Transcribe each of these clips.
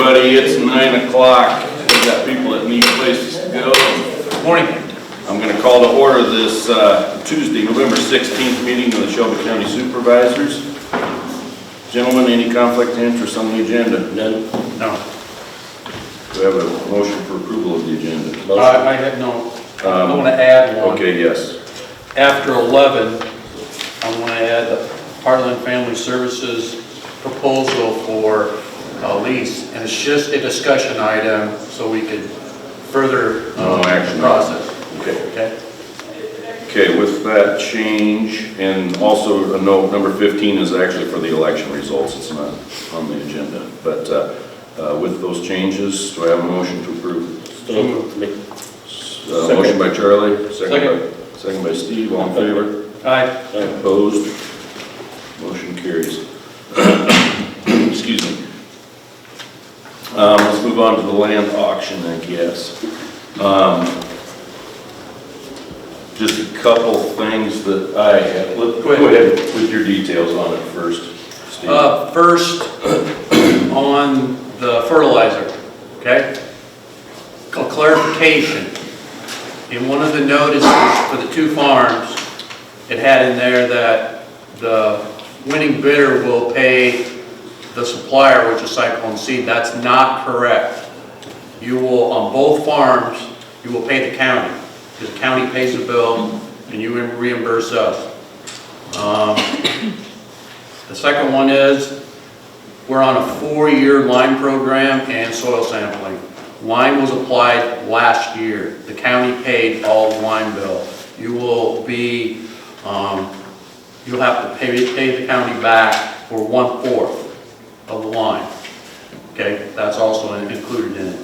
everybody. It's 9 o'clock. We've got people that need places to go. Morning. I'm going to call to order this Tuesday, November 16th meeting of the Shelby County Supervisors. Gentlemen, any conflict of interest on the agenda? None. No. Do we have a motion for approval of the agenda? I had no. I want to add one. Okay, yes. After 11, I want to add the Harlan Family Services proposal for a lease, and it's just a discussion item so we could further action process. Okay. Okay, with that change, and also a note, number 15 is actually for the election results. It's not on the agenda. But with those changes, do I have a motion to approve? Motion by Charlie, second by Steve. All in favor? Aye. Opposed? Motion carries. Excuse me. Let's move on to the land auction, I guess. Just a couple things that I have. Go ahead with your details on it first, Steve. First, on the fertilizer, okay? Clarification. In one of the notices for the two farms, it had in there that the winning bidder will pay the supplier, which is Cyclone Seed. That's not correct. You will, on both farms, you will pay the county, because the county pays the bill and you reimburse us. The second one is, we're on a 4-year line program and soil sampling. Line was applied last year. The county paid all the line bill. You will be, you'll have to pay the county back for 1/4 of the line. Okay, that's also included in it.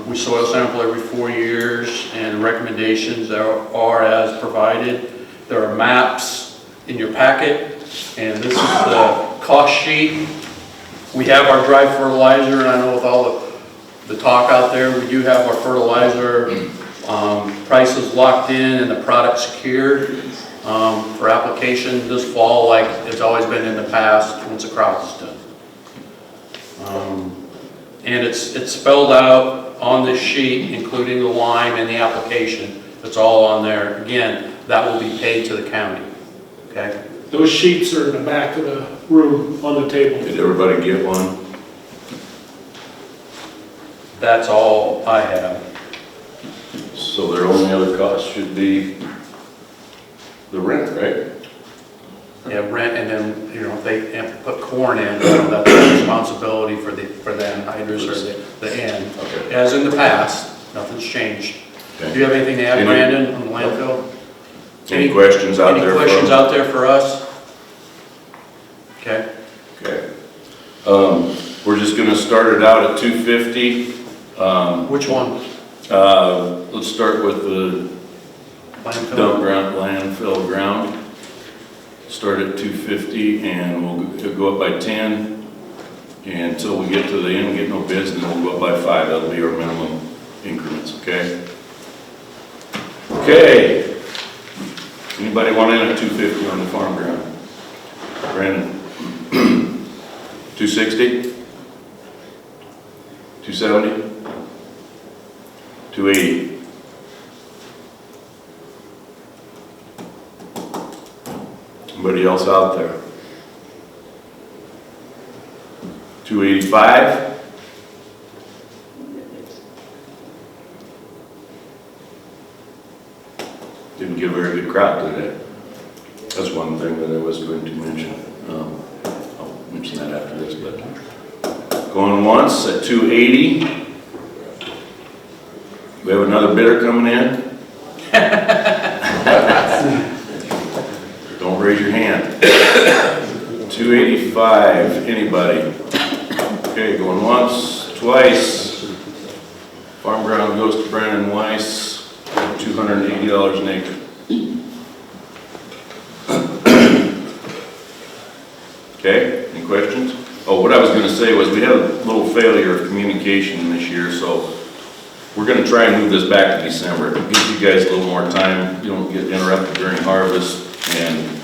We soil sample every 4 years, and recommendations are as provided. There are maps in your packet, and this is the cost sheet. We have our dry fertilizer, and I know with all the talk out there, we do have our fertilizer prices locked in and the product secured for application this fall, like it's always been in the past once a crop is done. And it's spelled out on this sheet, including the line and the application. It's all on there. Again, that will be paid to the county. Okay. Those sheets are in the back of the room on the table. Did everybody get one? That's all I have. So their only other cost should be the rent, right? Yeah, rent, and then, you know, if they have to put corn in, you know, that's a responsibility for the hydrous or the end. Okay. As in the past, nothing's changed. Okay. Do you have anything to add, Brandon, on the landfill? Any questions out there? Any questions out there for us? Okay. Okay. We're just gonna start it out at 250. Which one? Let's start with the Landfill? dump ground, landfill ground. Start at 250 and we'll go up by 10 until we get to the end, get no bids, and then we'll go up by 5. That'll be our minimum increments, okay? Okay. Anybody want in at 250 on the farm ground? Brandon? 260? 270? 280? Anybody else out there? 285? Didn't get a very good crowd today. That's one thing that I was going to mention. I'll mention that after this, but going once at 280. We have another bidder coming in. Don't raise your hand. 285, anybody? Okay, going once, twice. Farm ground goes to Brandon Weiss, $280 an acre. Okay, any questions? Oh, what I was going to say was we had a little failure of communication this year, so we're going to try and move this back to December. It gives you guys a little more time. You don't get interrupted during harvest, and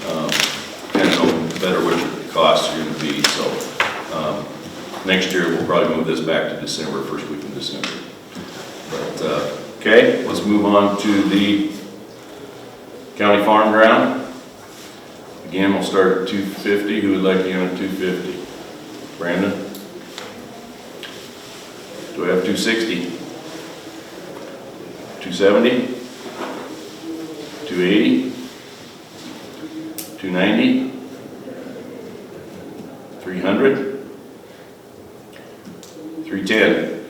kind of know better what your costs are going to be. So Next year, we'll probably move this back to December, first week in December. But, okay, let's move on to the county farm ground. Again, we'll start at 250. Who would like to unit 250? Brandon? Do we have 260? 270? 280? 290? 300? 310?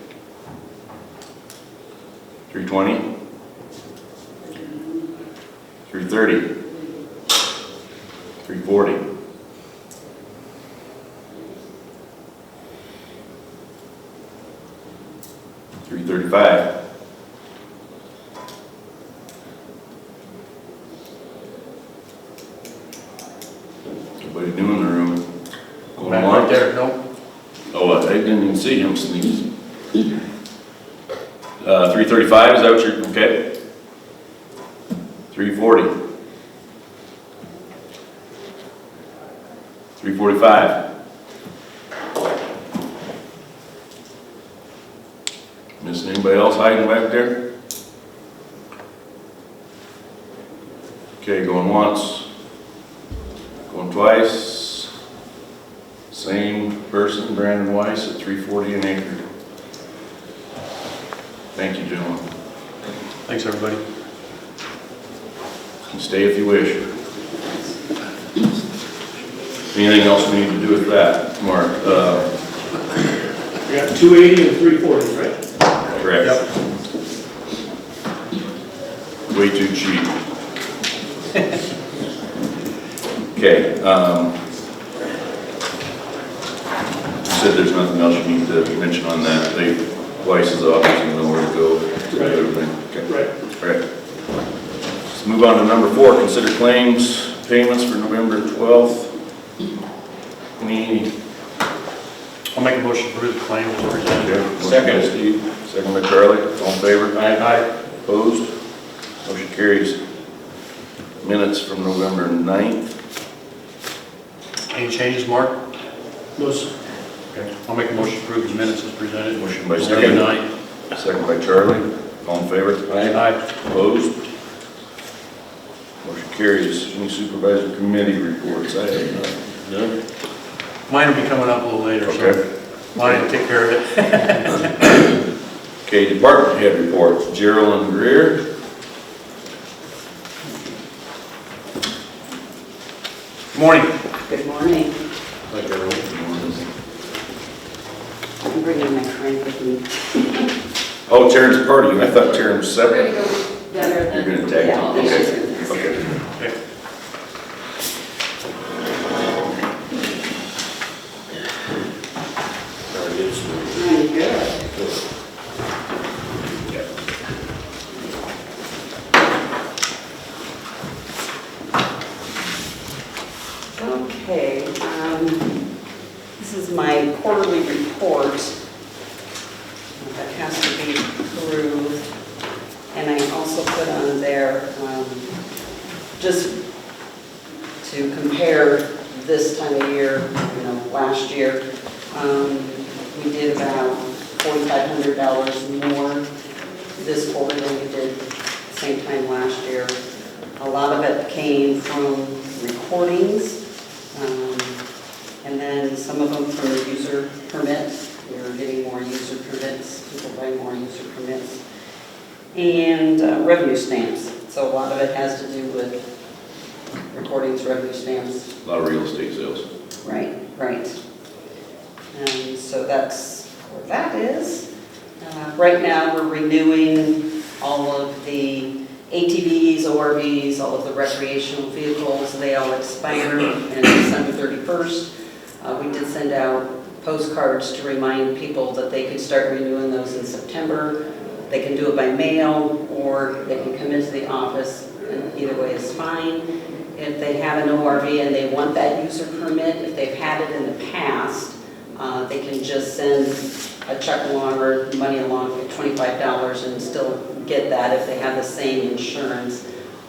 320? 330? 340? 335? 'Everybody doing in the room? Going Back once? right there, no? Oh, I didn't even see him sneeze. 335, is that what you're, okay? 340. 345. Missing anybody else hiding back there? Okay, going once. Going twice. Same person, Brandon Weiss at 340 an acre. Thank you, gentlemen. Thanks, everybody. You can stay if you wish. Anything else we need to do with that, Mark? We got 280 and 340, right? Correct. Yep. Way too cheap. Okay, you said there's nothing else you need to mention on that. Weiss's office, you know where to go. Right. Everything. Okay. Right. All right. Let's move on to number 4, consider claims payments for November 12th. Any? I'll make a motion to approve the claim as presented. Second by Steve, second by Charlie, all in favor? Aye. Opposed? Motion carries. Minutes from November 9th. Any changes, Mark? No, sir. Okay. I'll make a motion to approve the minutes as presented. Motion by November Steve, 9th. second by Charlie, all in favor? Aye. Opposed? Motion carries. Any supervisor committee reports? I have none. Mine will be coming up a little later, Okay. so mine will take care of it. Okay, department head reports. Gerald Greer. Morning. Good morning. Hi, Gerald. I'm bringing my friend with me. Oh, Terrence's party. I thought Terrence was We're separate. gonna go better than. You're gonna tag Yeah, team? this Okay. is gonna- Okay. Okay. Pretty good. Okay, this is my quarterly report that has to be approved. And I also put on there, just to compare this time of year, last year, we did about $4,500 more this quarter than we did same time last year. A lot of it came from recordings, and then some of them from the user permits. We were getting more user permits, people buying more user permits. And revenue stamps. So a lot of it has to do with recordings, revenue stamps. A lot of real estate sales. Right. And so that's where that is. Right now, we're renewing all of the ATVs, ORVs, all of the recreational vehicles. They all expire on December 31st. We did send out postcards to remind people that they could start renewing those in September. They can do it by mail, or they can come into the office, and either way is fine. If they have an ORV and they want that user permit, if they've had it in the past, they can just send a check along or money along for $25 and still get that if they have the same insurance.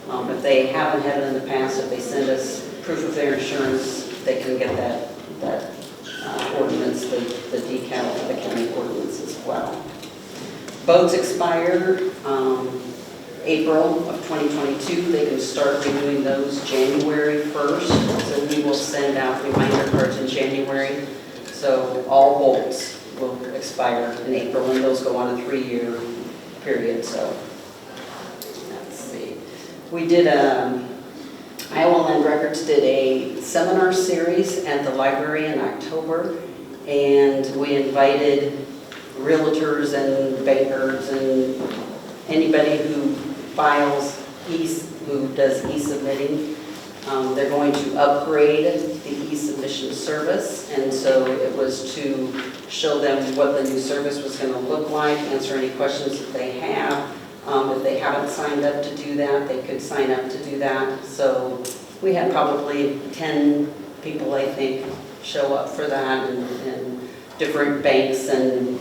If they haven't had it in the past, if they send us proof of their insurance, they can get that ordinance, the decal for the county ordinance as well. Boats expire April of 2022. They can start renewing those January 1st. So we will send out reminder cards in January. So all boats will expire in April, and those go on a 3-year period. So let's see. We did Iowa Land Records did a seminar series at the library in October, and we invited realtors and bankers and anybody who files who does e-submitting. They're going to upgrade the e-submission service, and so it was to show them what the new service was going to look like, answer any questions that they have. If they haven't signed up to do that, they could sign up to do that. So we had probably 10 people, I think, show up for that, and different banks and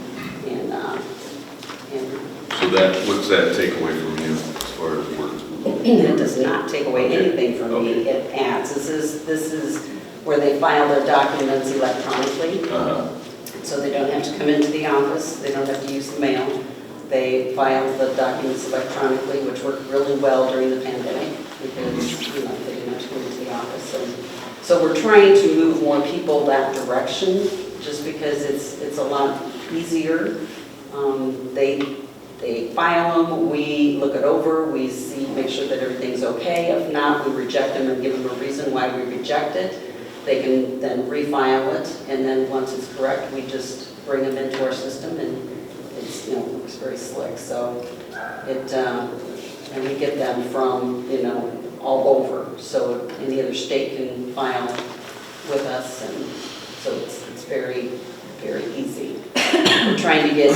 So what's that take away from you as far as work? it does not take away anything from me. Okay. It adds. This is where they file their documents electronically. So they don't have to come into the office. They don't have to use the mail. They file the documents electronically, which worked really well during the pandemic because they didn't have to come into the office. So we're trying to move more people that direction, just because it's a lot easier. They file them, we look it over, we see, make sure that everything's okay. If not, we reject them and give them a reason why we reject it. They can then refile it, and then once it's correct, we just bring them into our system, and it's, looks very slick. So and we get them from, all over. So any other state can file with us, and so it's very, very easy. We're trying to get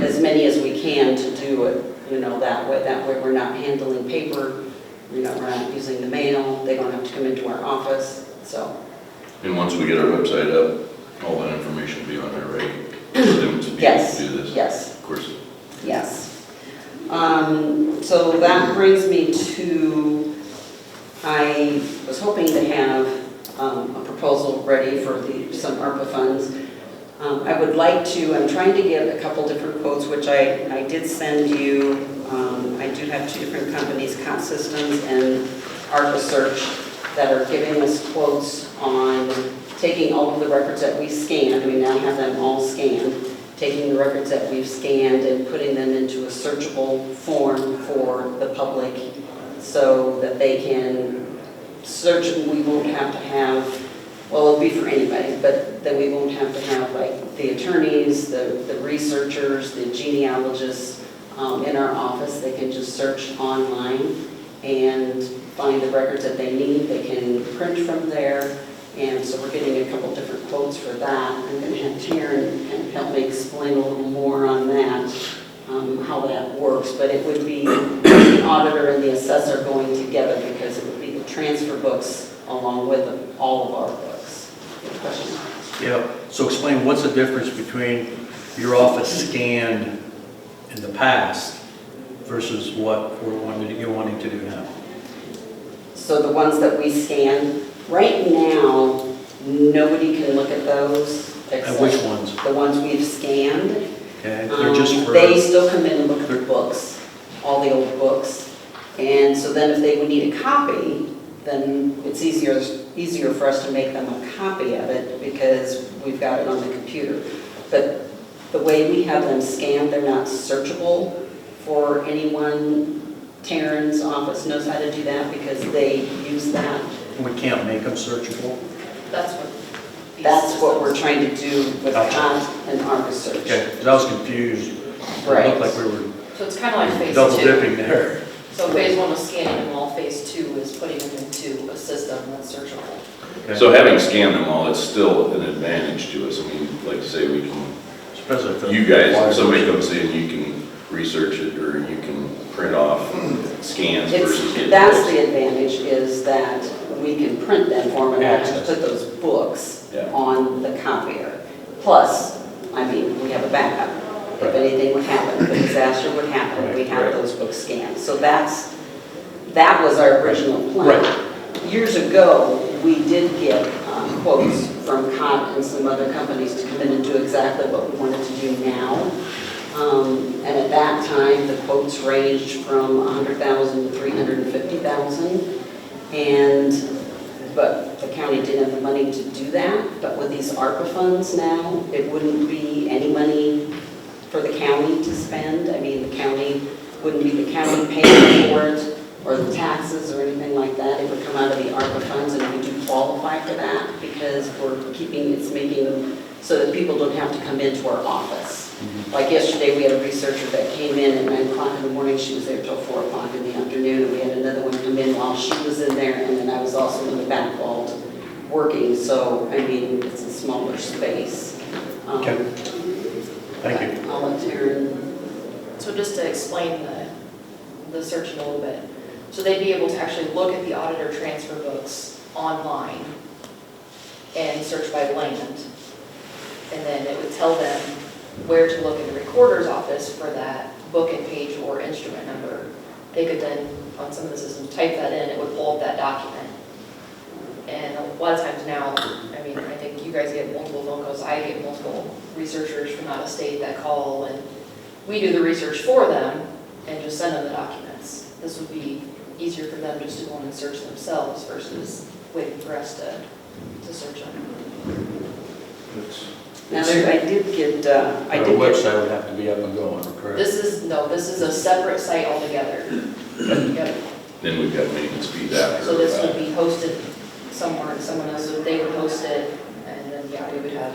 as many as we can to do it, that way. That way we're not handling paper, we're not using the mail. They don't have to come into our office, so. And once we get our website up, all that information will be on there, right? For them to be able to do this? Yes. Of course. Yes. So that brings me to, I was hoping to have a proposal ready for some ARPA funds. I would like to, I'm trying to get a couple different quotes, which I did send you. I do have 2 different companies, Cot Systems and ARPA Search, that are giving us quotes on taking all of the records that we scanned. We now have them all scanned. Taking the records that we've scanned and putting them into a searchable form for the public so that they can search, and we won't have to have, well, it'll be for anybody, but then we won't have to have like the attorneys, the researchers, the genealogists in our office. They can just search online and find the records that they need. They can print from there. And so we're getting a couple different quotes for that. I'm going to have Taryn help me explain a little more on that, how that works. But it would be the auditor and the assessor going together, because it would be the transfer books along with all of our books. Good question? Yeah, so explain what's the difference between your office scanned in the past versus what you're wanting to do now? So the ones that we scan, right now, nobody can look at those. And which ones? The ones we've scanned. Okay, they're just for... They still come in and look at the books, all the old books. And so then if they would need a copy, then it's easier for us to make them a copy of it because we've got it on the computer. But the way we have them scanned, they're not searchable for anyone. Taryn's office knows how to do that because they use that. We can't make them searchable? That's what we're trying to do with Cot and ARPA Search. Okay, because I was confused. Right. It looked like we were So it's kind of like phase double 2. dipping there. So phase 1 was scanning them all, phase 2 is putting them into a system that's searchable. Okay. So having scanned them all, it's still an advantage to us. I mean, like say we can, Especially if you guys, if somebody comes in, you can research it or you can print off scans versus getting That's books. the advantage, is that we can print them for them and have to put those books on the copier. Plus, I mean, we have a backup. If Right. anything would happen, if a disaster would happen, Right, we have right. those books scanned. So that was our original plan. Right. Years ago, we did get quotes from COT and some other companies to come in and do exactly what we wanted to do now. And at that time, the quotes ranged from $100,000 to $350,000. But the county didn't have the money to do that. But with these ARPA funds now, it wouldn't be any money for the county to spend. I mean, the county wouldn't be the county paying for it or the taxes or anything like that. It would come out of the ARPA funds, and we do qualify for that because we're keeping, it's making them so that people don't have to come into our office. Like yesterday, we had a researcher that came in at 9 o'clock in the morning. She was there till 4 o'clock in the afternoon, and we had another one come in while she was in there, and then I was also in the back vault working. So, I mean, it's a smaller space. Okay. Thank you. I'll let Taryn. So just to explain the search a little bit. So they'd be able to actually look at the auditor transfer books online and search by land. And then it would tell them where to look in the recorder's office for that book and page or instrument number. They could then, on some of the systems, type that in, it would pull up that document. And a lot of times now, I mean, I think you guys get multiple phone calls, I get multiple researchers from out of state that call, and we do the research for them and just send them the documents. This would be easier for them just to go in and search themselves versus waiting for us to search them. Now, I did get, The website would have to be up and going, correct? This is a separate site altogether. Yep. Then we've got maintenance fees after. So this would be hosted somewhere, someone else, they would host it, and then, yeah, we would have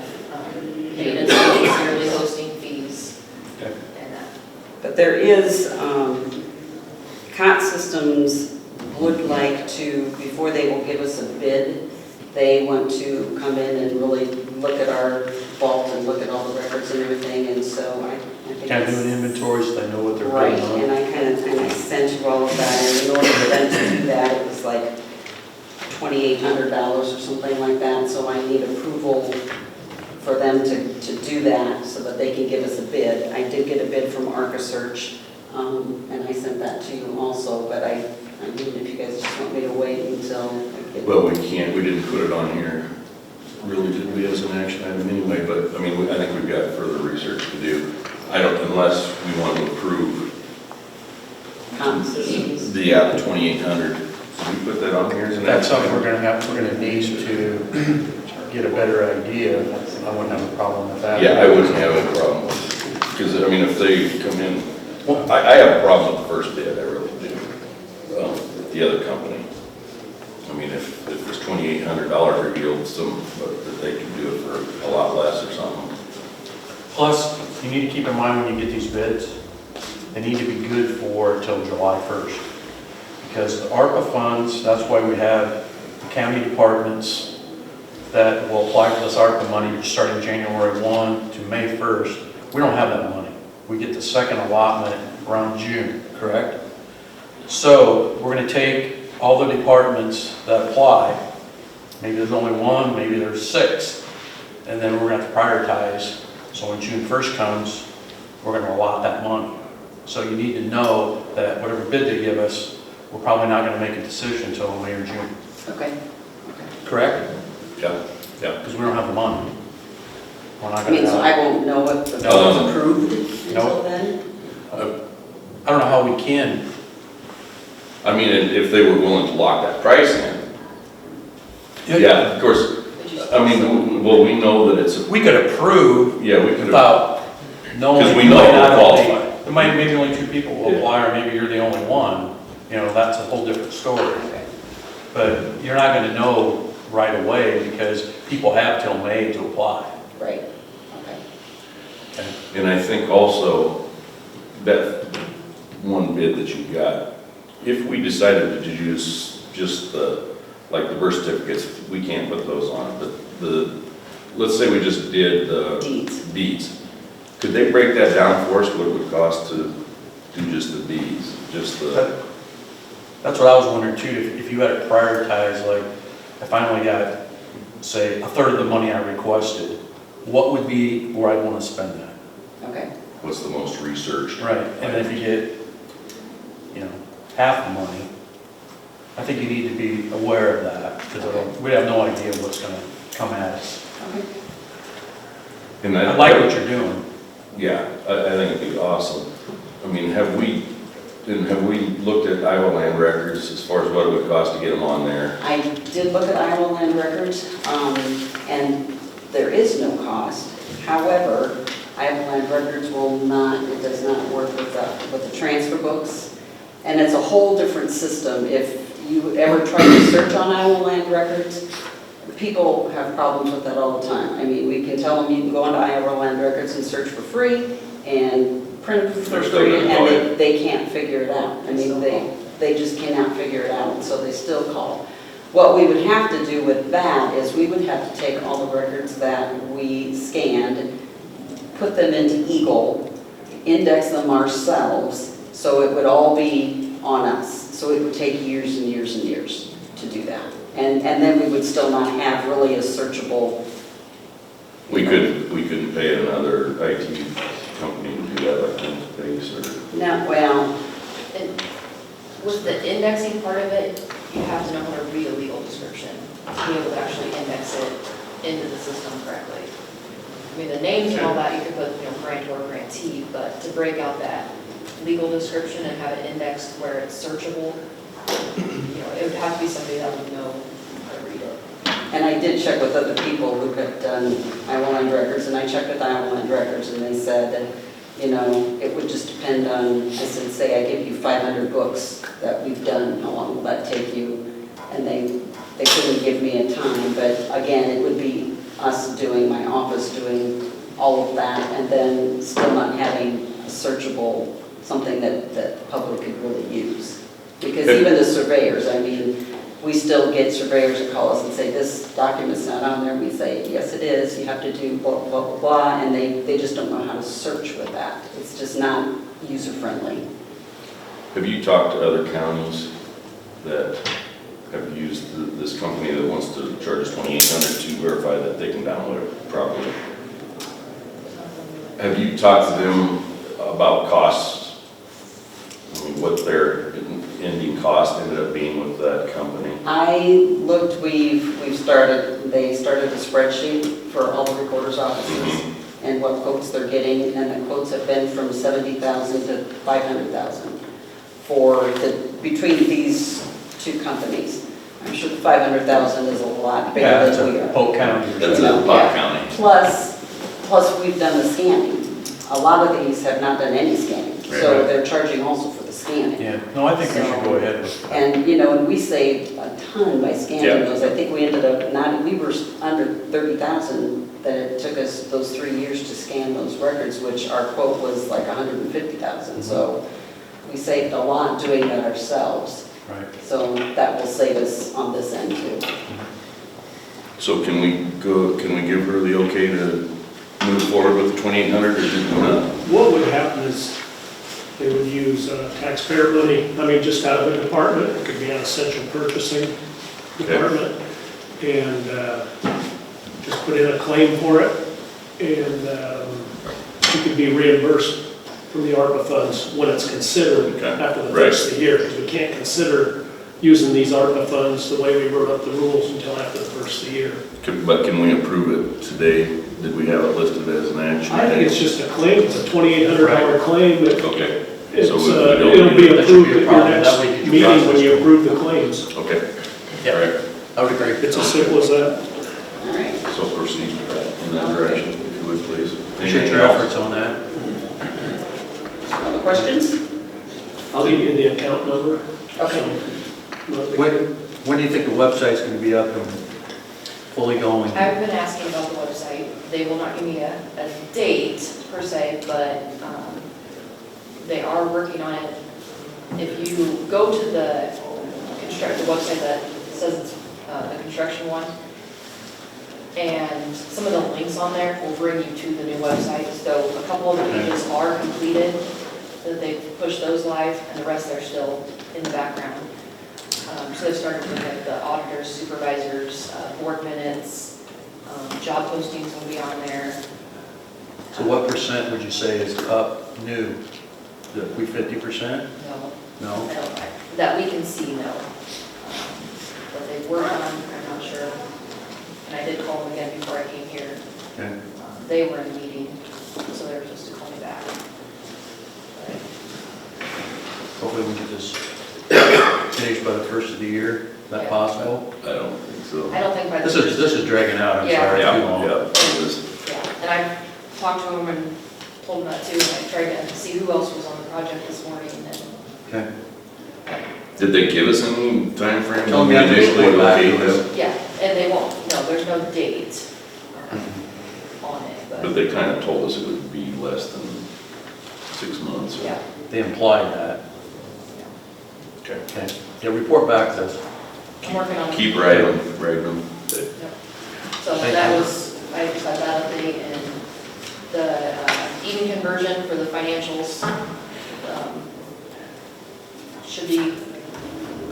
maintenance fees, yearly hosting fees, Okay. and that. but there is, COT Systems would like to, before they will give us a bid, they want to come in and really look at our vault and look at all the records and everything, and so I think Kind of do an it's- inventory so they know what they're Right, doing. and I sent you all of that, and in order for them to do that, it was like $2,800 or something like that, so I need approval for them to do that so that they can give us a bid. I did get a bid from ArcaSearch, and I sent that to you also, but I mean, if you guys just want me to wait until I get. Well, we can't, we didn't put it on here, really, did we, as an action item anyway, but, I mean, I think we've got further research to do. I don't, unless we want to approve COT Systems. the 2,800. Did we put that on here as an That's action something item? we're gonna need to get a better idea. I wouldn't have a problem with that. Yeah, I wouldn't have a problem with it, because, I mean, if they come in, I have a problem with the first bid, I really do, the other company. I mean, if there's $2,800 revealed, that they can do it for a lot less or something. Plus, you need to keep in mind when you get these bids, they need to be good for till July 1st. Because the ARPA funds, that's why we have the county departments that will apply for this ARPA money starting January 1 to May 1st. We don't have that money. We get the second allotment around June, correct? So we're going to take all the departments that apply, maybe there's only one, maybe there's 6, and then we're going to have to prioritize. So when June 1st comes, we're going to allot that money. So you need to know that whatever bid they give us, we're probably not going to make a decision until May or June. Okay. Correct? Yeah, yeah. Because we don't have the money. We're not I going mean, to so have. I won't know what the No. bill's approved until Nope. then? I don't know how we can. I mean, if they were willing to lock that price in, yeah, of course, Would you- I mean, well, we know that it's, We could approve yeah, we could have, without knowing. 'Cause we know might we're not only- qualified. There might, maybe only 2 people will apply, or maybe you're the only one. You know, that's a whole different story. Okay. But you're not going to know right away because people have till May to apply. Right, okay. and I think also that one bid that you got, if we decided to use just the, like the birth certificates, we can't put those on, but let's say we just did the deeds. Could they break that down for us, what it would cost to do just the deeds, just the, That's what I was wondering too, if you had to prioritize, like, if I only got, say, 1/3 of the money I requested, what would be where I'd want to spend that? Okay. what's the most researched? Right, and then if you get, you know, half the money, I think you need to be aware of that, because we have no idea what's gonna come at us. Okay. And I like what you're doing. Yeah, I think it'd be awesome. I mean, have we looked at Iowa land records as far as what it would cost to get them on there? I did look at Iowa land records, and there is no cost. However, Iowa land records it does not work with the transfer books. And it's a whole different system. If you ever try to search on Iowa land records, people have problems with that all the time. I mean, we can tell them you can go onto Iowa land records and search for free and print for They're still free, gonna call and they can't figure it out. I mean, they just cannot figure it out, so they still call. What we would have to do with that is we would have to take all the records that we scanned, put them into Eagle, index them ourselves, so it would all be on us. So it would take years and years and years to do that. And then we would still not have really a searchable. We couldn't pay another IT company to do that, like Interface or. No, well, And with the indexing part of it, you have to know how to read a legal description to be able to actually index it into the system correctly. I mean, the names and all that, you could put, grantor, grantee, but to break out that legal description and have it indexed where it's searchable, it would have to be somebody that would know how to read it. and I did check with other people who had done Iowa land records, and I checked with Iowa land records, and they said that, it would just depend on, I said, say I give you 500 books that we've done, how long will that take you? And they couldn't give me a time, but again, it would be us doing, my office doing all of that, and then still not having a searchable, something that the public could really use. Because even the surveyors, I mean, we still get surveyors that call us and say, this document's not on there. We say, yes, it is. You have to do blah, blah, blah, blah. And they just don't know how to search with that. It's just not user-friendly. Have you talked to other counties that have used this company that wants to charge us $2,800 to verify that they can download it properly? Have you talked to them about costs? I mean, what their ending cost ended up being with that company? I looked, they started a spreadsheet for all the recorders' offices and what quotes they're getting, and the quotes have been from $70,000 to $500,000 between these two companies. I'm sure the $500,000 is a lot bigger than we are. Polk County. That's in Polk County. Plus we've done the scanning. A lot of these have not done any scanning, so Right. they're charging also for the scanning. Yeah, no, I think we should go ahead with that. And, and we saved a ton by scanning Yeah. those. I think we ended up we were under 30,000 that it took us those 3 years to scan those records, which our quote was like 150,000. So we saved a lot doing that ourselves. Right. So that will save us on this end too. So can we give her the okay to move forward with the $2,800 or did we not? What would happen is they would use taxpayer money, just out of a department, it could be an essential purchasing department, and just put in a claim for it, and you could be reimbursed from the ARPA funds when it's considered Okay. after the Right. first of the year, because we can't consider using these ARPA funds the way we wrote up the rules until after the first of the year. But can we approve it today? Did we have it listed as an action? I think it's just a claim, it's a $2,800 claim, but Okay. it's, So we don't it'll be That should approved be a at your problem. next That way you can meeting when process you it. approve the claims. Okay. Yeah. All right. I would agree. It's as simple as that. All right. So proceed in that direction, if you would, please. Appreciate Anything your else? efforts on that. Other questions? I'll give you the account number. Okay. When do you think the website's going to be up and fully going? I've been asking about the website. They will not give me a date per se, but they are working on it. If you go to the website that says it's the construction one, and some of the links on there will bring you to the new website. So a couple of the pages are completed, that they've pushed those live, and the rest are still in the background. So they've started to look at the auditors, supervisors, board minutes, job postings will be on there. So what percent would you say is up new? We 50%? No, No? I don't, that we can see, no. But they work on, I'm not sure. And I did call them again before I came here. Okay. They were in a meeting, so they were supposed to call me back. But Hopefully we get this finished by the first of the year. Is that Yeah. possible? I don't think so. I don't think by the. This is dragging out, I'm Yeah. sorry, Yeah, too long. yeah, it is. Yeah, and I talked to him and told him that too, and I tried to see who else was on the project this morning, and Okay. Did they give us any time frame? Tell me I have to initially report back to okay us. this? yeah, and they won't, no, there's no date on it, But but, they kind of told us it would be less than 6 months. yeah. They implied that. Okay. Okay. Yeah, report back to us. I'm working on it. Keep writing them. Yep. So Thank that you. was, I just had that update, and the Eden conversion for the financials should be,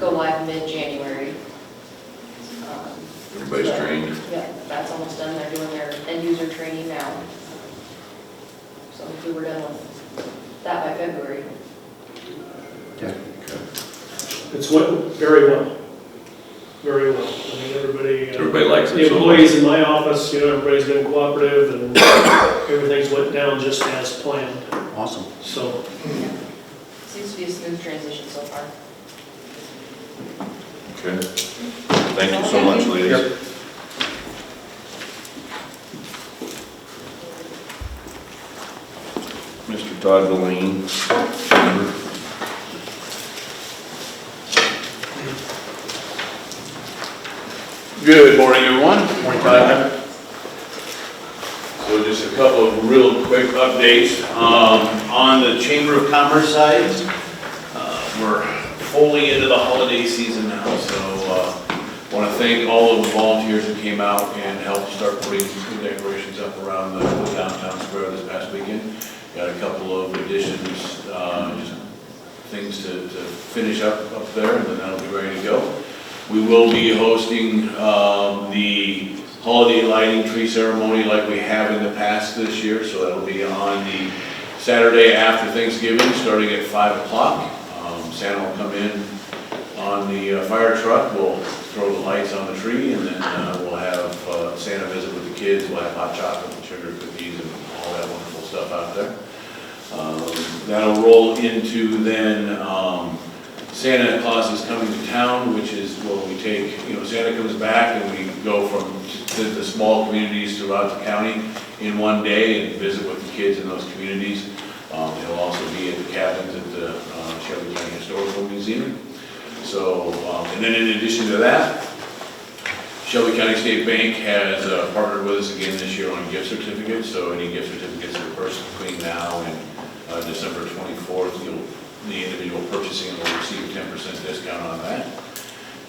go live mid-January. Everybody's But, trained. Yeah, that's almost done, they're doing their end-user training now. So if we were done with that by February. Okay. It's went very well. Very well. I mean, everybody. Everybody likes it The so employees in my office, everybody's been cooperative and everything's went down just as planned. Awesome. So, Yeah. Seems to be a smooth transition so far. Okay. Thank you so much, ladies. Yep. Mr. Todd Delaney. Good morning, everyone. Morning, Todd. So just a couple of real quick updates. On the Chamber of Commerce side, we're fully into the holiday season now, so want to thank all of the volunteers who came out and helped start putting the decorations up around the downtown square this past weekend. Got a couple of additions, just things to finish up there, and then that'll be ready to go. We will be hosting the holiday lighting tree ceremony like we have in the past this year, so that'll be on the Saturday after Thanksgiving, starting at 5 o'clock. Santa will come in on the fire truck, we'll throw the lights on the tree, and then we'll have Santa visit with the kids. We'll have hot chocolate and sugar cookies and all that wonderful stuff out there. That'll roll into then Santa Claus is coming to town, which is where we take, Santa comes back and we go from the small communities throughout the county in one day and visit with the kids in those communities. He'll also be at the cabins at the Shelby County Historical Museum. So, and then in addition to that, Shelby County State Bank has partnered with us again this year on gift certificates. So any gift certificates that are purchased between now and December 24th, the individual purchasing will receive a 10% discount on that.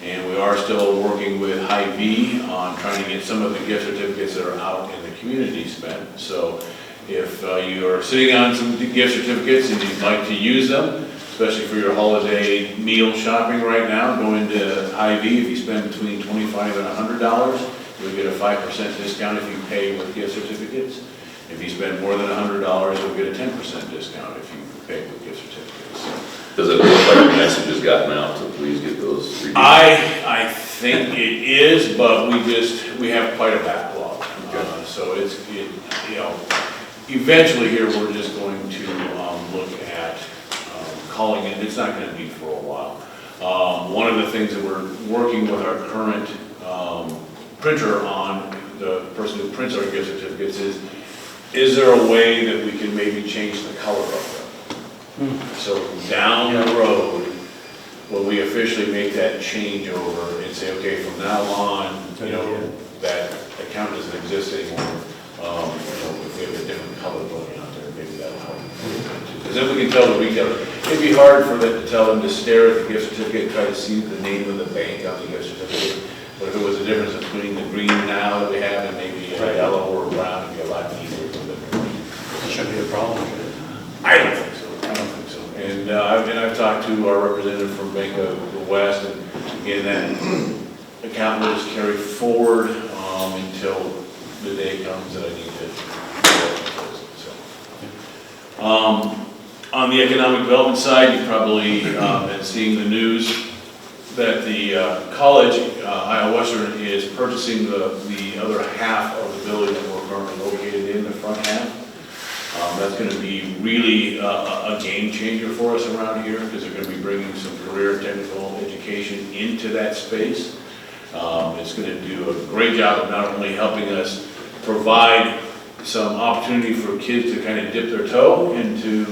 And we are still working with Hy-Vee on trying to get some of the gift certificates that are out in the community spent. So if you are sitting on some gift certificates and you'd like to use them, especially for your holiday meal shopping right now, go into Hy-Vee. If you spend between $25 and $100, you'll get a 5% discount if you pay with gift certificates. If you spend more than $100, you'll get a 10% discount if you pay with gift certificates. Does it look like the message has gotten out to please get those reduced? I think it is, but we have quite a backlog. So eventually here, we're just going to look at calling it. It's not going to be for a while. One of the things that we're working with our current printer on, the person who prints our gift certificates, is there a way that we can maybe change the color of them? So down the road, when we officially make that change over and say, okay, from now on, that account doesn't exist anymore, if we have a different color going out there, maybe that'll help. Because then we can tell the retailer, it'd be hard for them to tell them to stare at the gift certificate and try to see the name of the bank on the gift certificate. But if it was a difference between the green now that we have and maybe a yellow or brown, it'd be a lot easier for them to read. It shouldn't be a problem. I don't think so. And I've talked to our representative from Bank of the West, and again, that account will just carry forward until the day comes that I need to close it. So, on the economic development side, you've probably been seeing the news. that the college, Iowa Western, is purchasing the other half of the building that we're currently located in, the front half. That's going to be really a game changer for us around here, because they're going to be bringing some career technical education into that space. It's going to do a great job of not only helping us provide some opportunity for kids to kind of dip their toe into,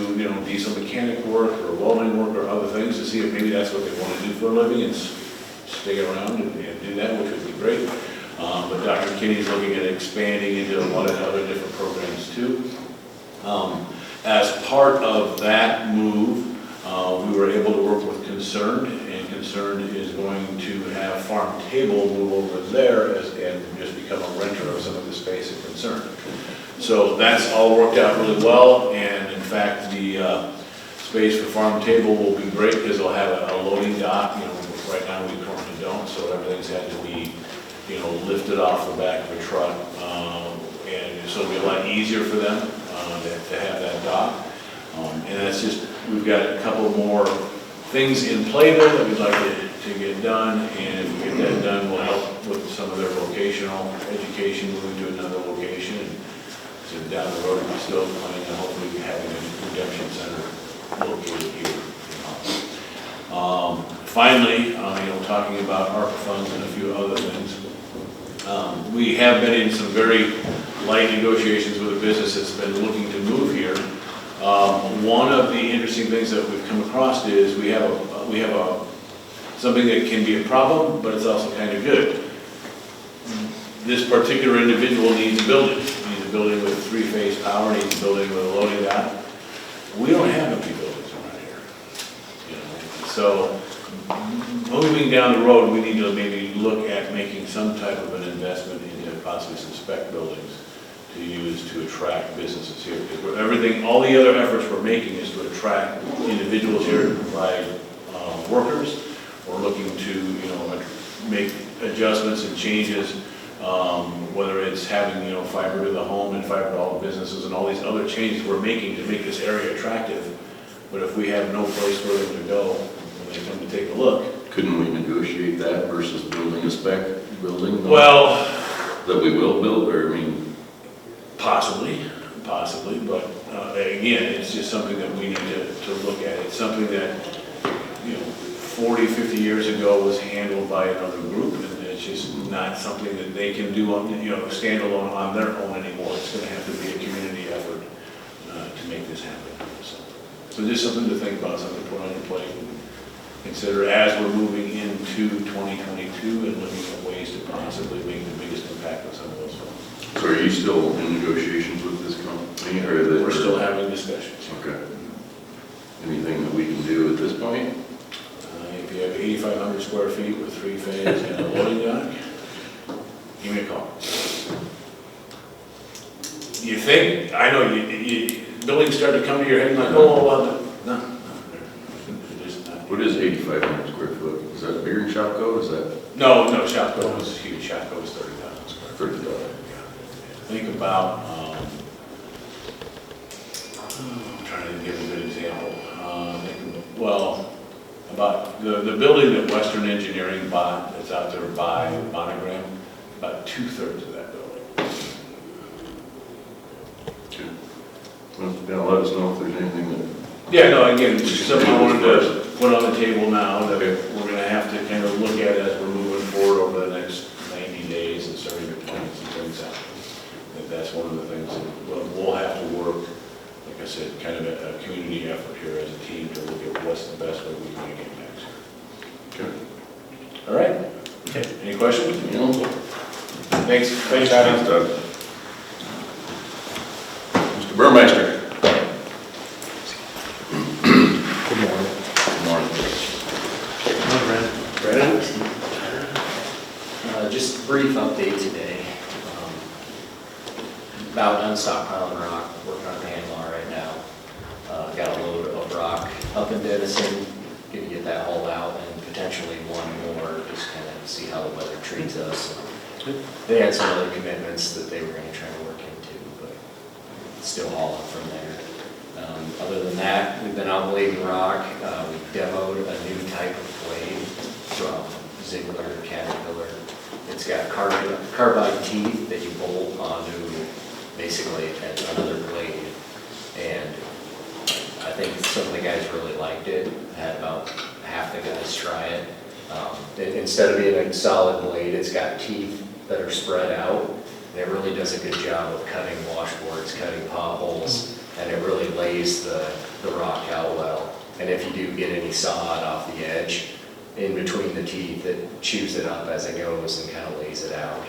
diesel mechanic work or welding work or other things, to see if maybe that's what they want to do for a living and stay around and do that, which would be great. But Dr. Kinney's looking at expanding into a lot of other different programs too. As part of that move, we were able to work with Concerned, and Concerned is going to have Farm Table move over there and just become a renter of some of the space at Concerned. So that's all worked out really well, and in fact, the space for Farm Table will be great because they'll have a loading dock. Right now we currently don't, so everything's had to be, lifted off the back of a truck, and so it'll be a lot easier for them to have that dock. And that's just, we've got a couple more things in play there that we'd like to get done, and if we get that done, we'll help with some of their vocational education, moving to another location. And so down the road, we're still planning on hopefully having a redemption center located here. Finally, talking about ARPA funds and a few other things, we have been in some very light negotiations with a business that's been looking to move here. One of the interesting things that we've come across is we have something that can be a problem, but it's also kind of good. This particular individual needs a building. Needs a building with 3-phase power, needs a building with a loading dock. We don't have empty buildings around here. So moving down the road, we need to maybe look at making some type of an investment into possibly some spec buildings to use to attract businesses here. Because all the other efforts we're making is to attract individuals here to provide workers. We're looking to, make adjustments and changes, whether it's having, fiber to the home and fiber to all the businesses and all these other changes we're making to make this area attractive. But if we have no place for them to go when they come to take a look. Couldn't we negotiate that versus building a spec building? Well, that we will build, or possibly, but again, it's just something that we need to look at. It's something that, 40, 50 years ago was handled by another group, and it's just not something that they can do on, standalone on their own anymore. It's going to have to be a community effort to make this happen. So just something to think about, something to put on your plate and consider as we're moving into 2022 and looking at ways to possibly make the biggest impact on some of those funds. so are you still in negotiations with this company, or We're still having discussions. Okay. Anything that we can do at this point? If you have 8,500 square feet with 3-phase and a loading dock, give me a call. You think, I know, buildings start to come to your head and like, oh, well, no. What is 8,500 square foot? Is that bigger than Shopko? Is that No, Shopko is huge. Shopko is 30,000 square feet. 30,000? Think about, I'm trying to give a good example. About the building that Western Engineering bought, that's out there by Monogram, about 2/3 of that building. Okay. Well, yeah, let us know if there's anything that... Yeah, no, again, it's just something I wanted to put on the table now that we're going to have to kind of look at as we're moving forward over the next 90 days and starting to plan some things out. That's one of the things that we'll have to work, like I said, kind of a community effort here as a team to look at what's the best way we can get next. Okay. All right? Okay. Any questions? No. Thanks, Thanks, Adam. Doug. Mr. Burmeister. Good morning. Good morning. Brandon? Just a brief update today. About done stockpiling rock, working on Panama right now. Got a load of rock up in Denison, gonna get that hauled out, and potentially one more, just kind of see how the weather treats us. They had some other commitments that they were gonna try to work into, but still hauling from there. Other than that, we've been out blading rock. We demoed a new type of blade from Ziegler Caterpillar. It's got carbide teeth that you bolt onto basically another blade. And I think some of the guys really liked it. I had about half the guys try it. Instead of being a solid blade, it's got teeth that are spread out. And it really does a good job of cutting washboards, cutting potholes, and it really lays the rock out well. And if you do get any sod off the edge, in between the teeth, it chews it up as it goes and kind of lays it out.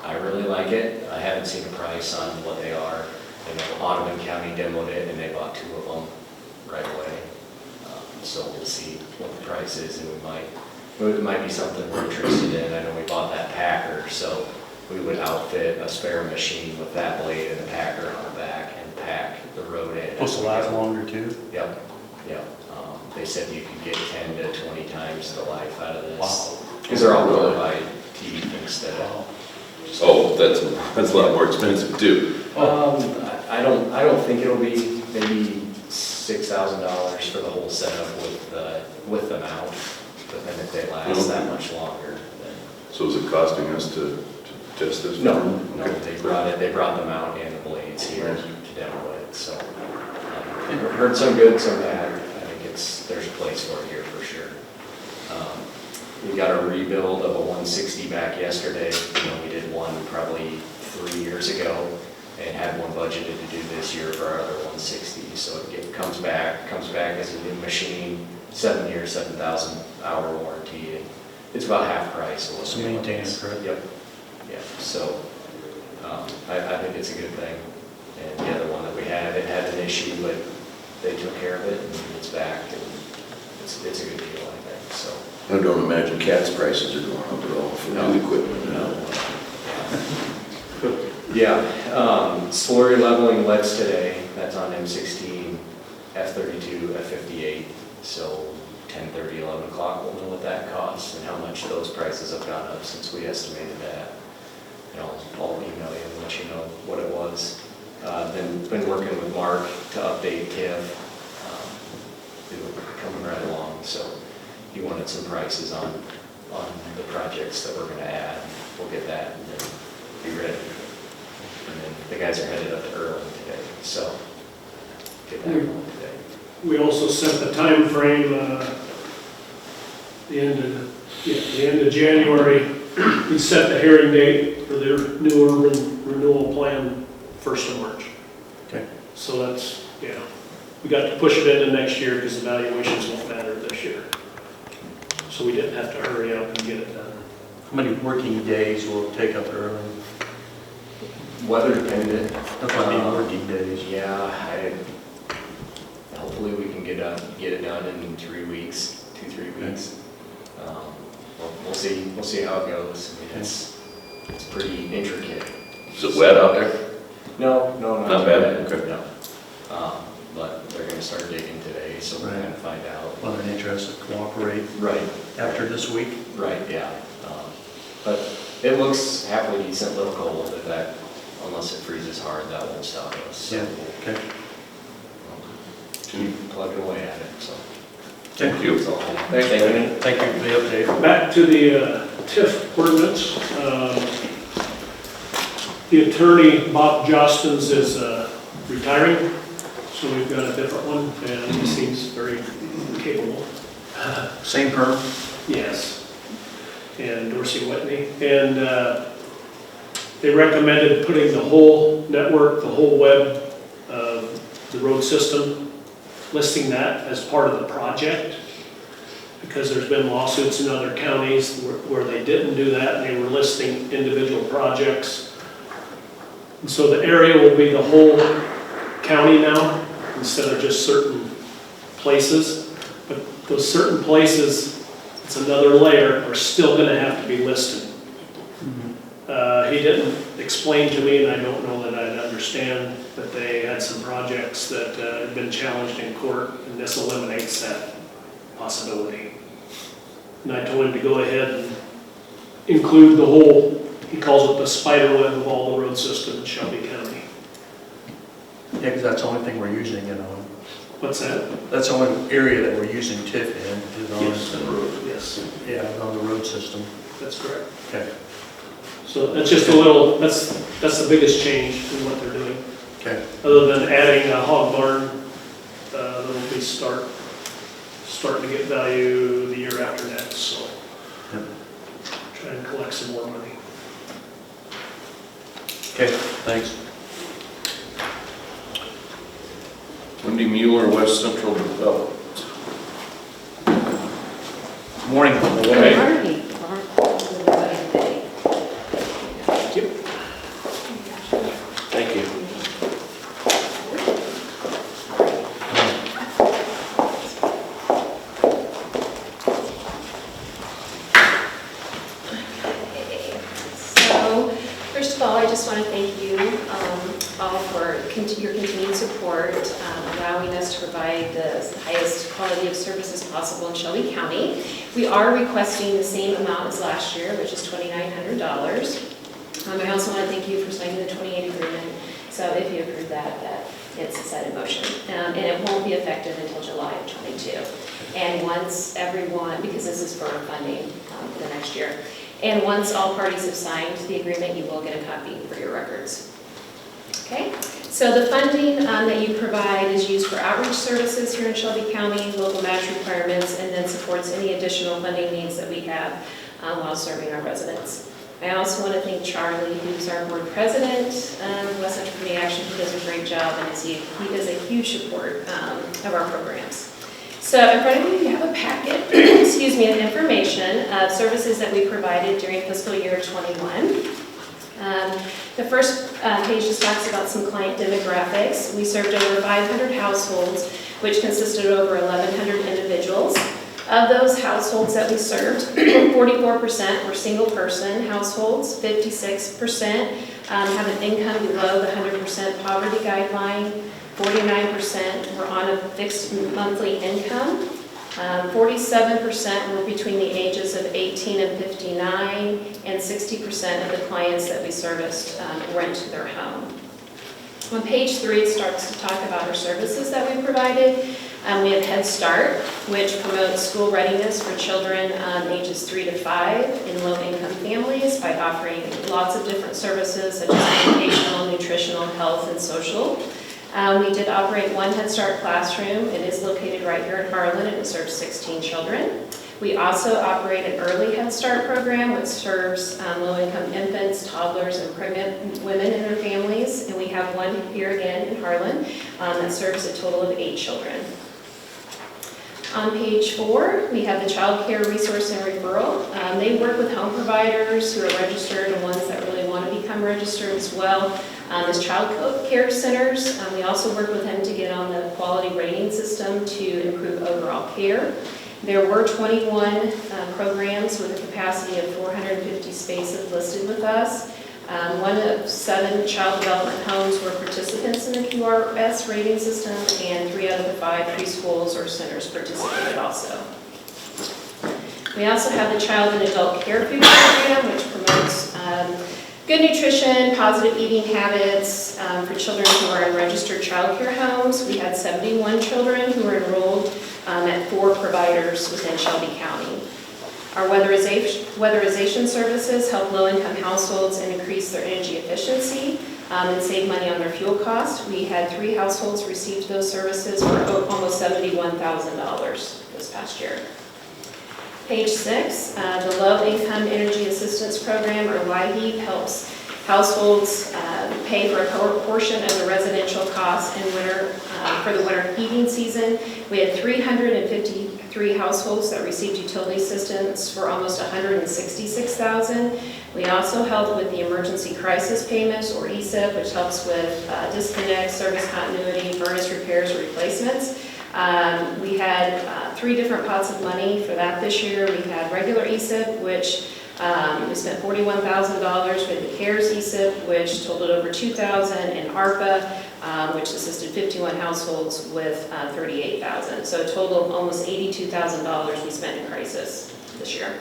I really like it. I haven't seen a price on what they are. I know Ottoman County demoed it and they bought 2 of them right away. So we'll see what the price is, and it might be something we're interested in. I know we bought that packer, so we would outfit a spare machine with that blade and a packer on the back and pack the road in. Supposed to last longer too? Yep. They said you could get 10 to 20 times the life out of this. Wow. Because they're all carbide teeth instead of. Oh, that's a lot more expensive too. I don't think it'll be maybe $6,000 for the whole setup with the mount, but then if they last that much longer, then. So is it costing us to test this? No, they brought the mount and the blades here to demo it, so. Heard some good, some bad. I think there's a place for it here for sure. We got a rebuild of a 160 back yesterday. We did one probably 3 years ago and had one budgeted to do this year for our other 160. So it comes back as a new machine, 7 year, 7,000 hour warranty. And it's about half price. So So maintain it, correct? Yep. Yeah. So I think it's a good thing. And the other one that we had, it had an issue, but they took care of it and it's back. And it's a good deal, I think. So. I don't imagine CAT's prices are going up at all for new equipment. Yeah, slurry leveling leads today, that's on M16, F32, F58, so 10, 30, 11 o'clock, we'll know what that costs and how much those prices have gone up since we estimated that. I'll email you and let you know what it was. Been working with Mark to update TIF, coming right along, so he wanted some prices on the projects that we're gonna add. We'll get that and then be ready. And then the guys are headed up to Harlan today, so get that going today. We also set the time frame, the end of January. We set the hearing date for their new urban renewal plan, 1st of March. Okay. So that's, we got to push it into next year because evaluations won't matter this year. So we didn't have to hurry up and get it done. How many working days will it take up early? Weather dependent. That's what I mean, working days. Yeah, hopefully we can get it done in 3 weeks, 2-3 weeks. We'll see how it goes. I mean, it's pretty intricate. Is it wet out there? No, Not bad? Okay. No. But they're gonna start digging today, so we're gonna find out. Well, they're interested to cooperate Right. after this week. Right, yeah. But it looks halfway decent, a little cold, but that, unless it freezes hard, that won't stop us. So Yeah, okay. keep plugging away at it, so. Thank you. So, thank you. Thank you for the update. Back to the TIF ordinance. The attorney, Bob Jostens, is retiring, so we've got a different one, and he seems very capable. Same firm? Yes. And Dorsey Whitney. And they recommended putting the whole network, the whole web of the road system, listing that as part of the project, because there's been lawsuits in other counties where they didn't do that, and they were listing individual projects. And so the area will be the whole county now, instead of just certain places. But those certain places, it's another layer, are still gonna have to be listed. He didn't explain to me, and I don't know that I'd understand, but they had some projects that had been challenged in court, and this eliminates that possibility. And I told him to go ahead and include the whole, he calls it the spider web of all the road system in Shelby County. Yeah, because that's the only thing we're using it on. What's that? That's the only area that we're using TIF in, is on Yes. the road. Yes. Yeah, on the road system. That's correct. Okay. So that's just a little, that's the biggest change in what they're doing. Okay. Other than adding a hog barn, that'll be starting to get value the year after next, so. Yep. Try and collect some more money. Okay, thanks. Wendy Mueller, West Central Development. Morning. Okay. Thank you. So, first of all, I just want to thank you all for your continued support, allowing us to provide the highest quality of services possible in Shelby County. We are requesting the same amount as last year, which is $2,900. I also want to thank you for signing the 28 agreement. So if you approve that it's set in motion. And it won't be effective until July of '22. And once everyone, because this is for funding for the next year, and once all parties have signed the agreement, you will get a copy for your records. Okay, so the funding that you provide is used for outreach services here in Shelby County, local match requirements, and then supports any additional funding needs that we have while serving our residents. I also want to thank Charlie, who's our board president of West Central Community Action. He does a great job, and he does a huge support of our programs. So in front of you, you have a packet, excuse me, of information of services that we provided during fiscal year 21. The first page just talks about some client demographics. We served over 500 households, which consisted of over 1,100 individuals. Of those households that we served, 44% were single-person households, 56% have an income below the 100% poverty guideline, 49% were on a fixed monthly income, 47% were between the ages of 18 and 59, and 60% of the clients that we serviced rent their home. On page 3, it starts to talk about our services that we provided. We have Head Start, which promotes school readiness for children ages 3 to 5 in low-income families by offering lots of different services such as educational, nutritional, health, and social. We did operate one Head Start classroom. It is located right here in Harlan, and it serves 16 children. We also operate an early Head Start program, which serves low-income infants, toddlers, and pregnant women and their families. And we have one here again in Harlan that serves a total of 8 children. On page 4, we have the Child Care Resource and Referral. They work with home providers who are registered and ones that really want to become registered as well. As child care centers, we also work with them to get on the quality rating system to improve overall care. There were 21 programs with a capacity of 450 spaces listed with us. One of 7 child development homes were participants in the QRS rating system, and 3 out of the 5 preschools or centers participated also. We also have the Child and Adult Care Food Program, which promotes good nutrition, positive eating habits for children who are in registered child care homes. We had 71 children who were enrolled at 4 providers within Shelby County. Our weatherization services help low-income households and increase their energy efficiency and save money on their fuel costs. We had 3 households receive those services for almost $71,000 this past year. Page 6, the Low-Income Energy Assistance Program, or LIHEAP, helps households pay for a portion of the residential costs in winter for the winter heating season. We had 353 households that received utility assistance for almost $166,000. We also helped with the Emergency Crisis Payments, or ESIP, which helps with disconnects, service continuity, furnace repairs, or replacements. We had 3 different pots of money for that this year. We had regular ESIP, which we spent $41,000 with the CARES ESIP, which totaled over $2,000, and ARPA, which assisted 51 households with $38,000. So a total of almost $82,000 we spent in crisis this year.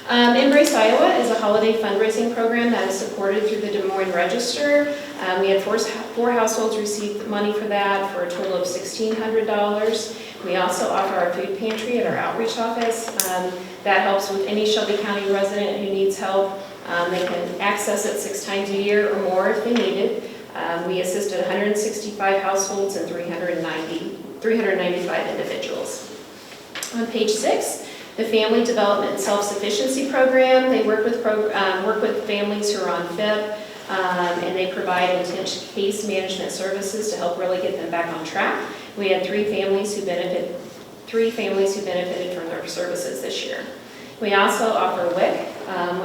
Embrace Iowa is a holiday fundraising program that is supported through the Des Moines Register. We had 4 households receive money for that for a total of $1,600. We also offer our food pantry at our outreach office. That helps with any Shelby County resident who needs help. They can access it 6 times a year or more if they need it. We assisted 165 households and 395 individuals. On page 6, the Family Development and Self-Sufficiency Program. They work with families who are on FIP, and they provide intense case management services to help really get them back on track. We had 3 families who benefited from their services this year. We also offer WIC,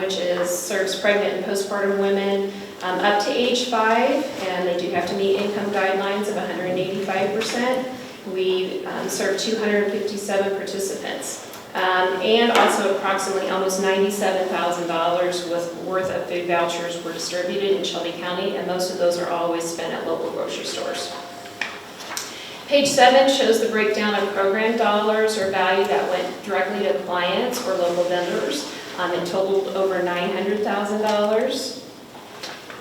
which serves pregnant and postpartum women up to age 5, and they do have to meet income guidelines of 185%. We serve 257 participants. And also approximately almost $97,000 worth of food vouchers were distributed in Shelby County, and most of those are always spent at local grocery stores. Page 7 shows the breakdown of program dollars or value that went directly to clients or local vendors. It totaled over $900,000.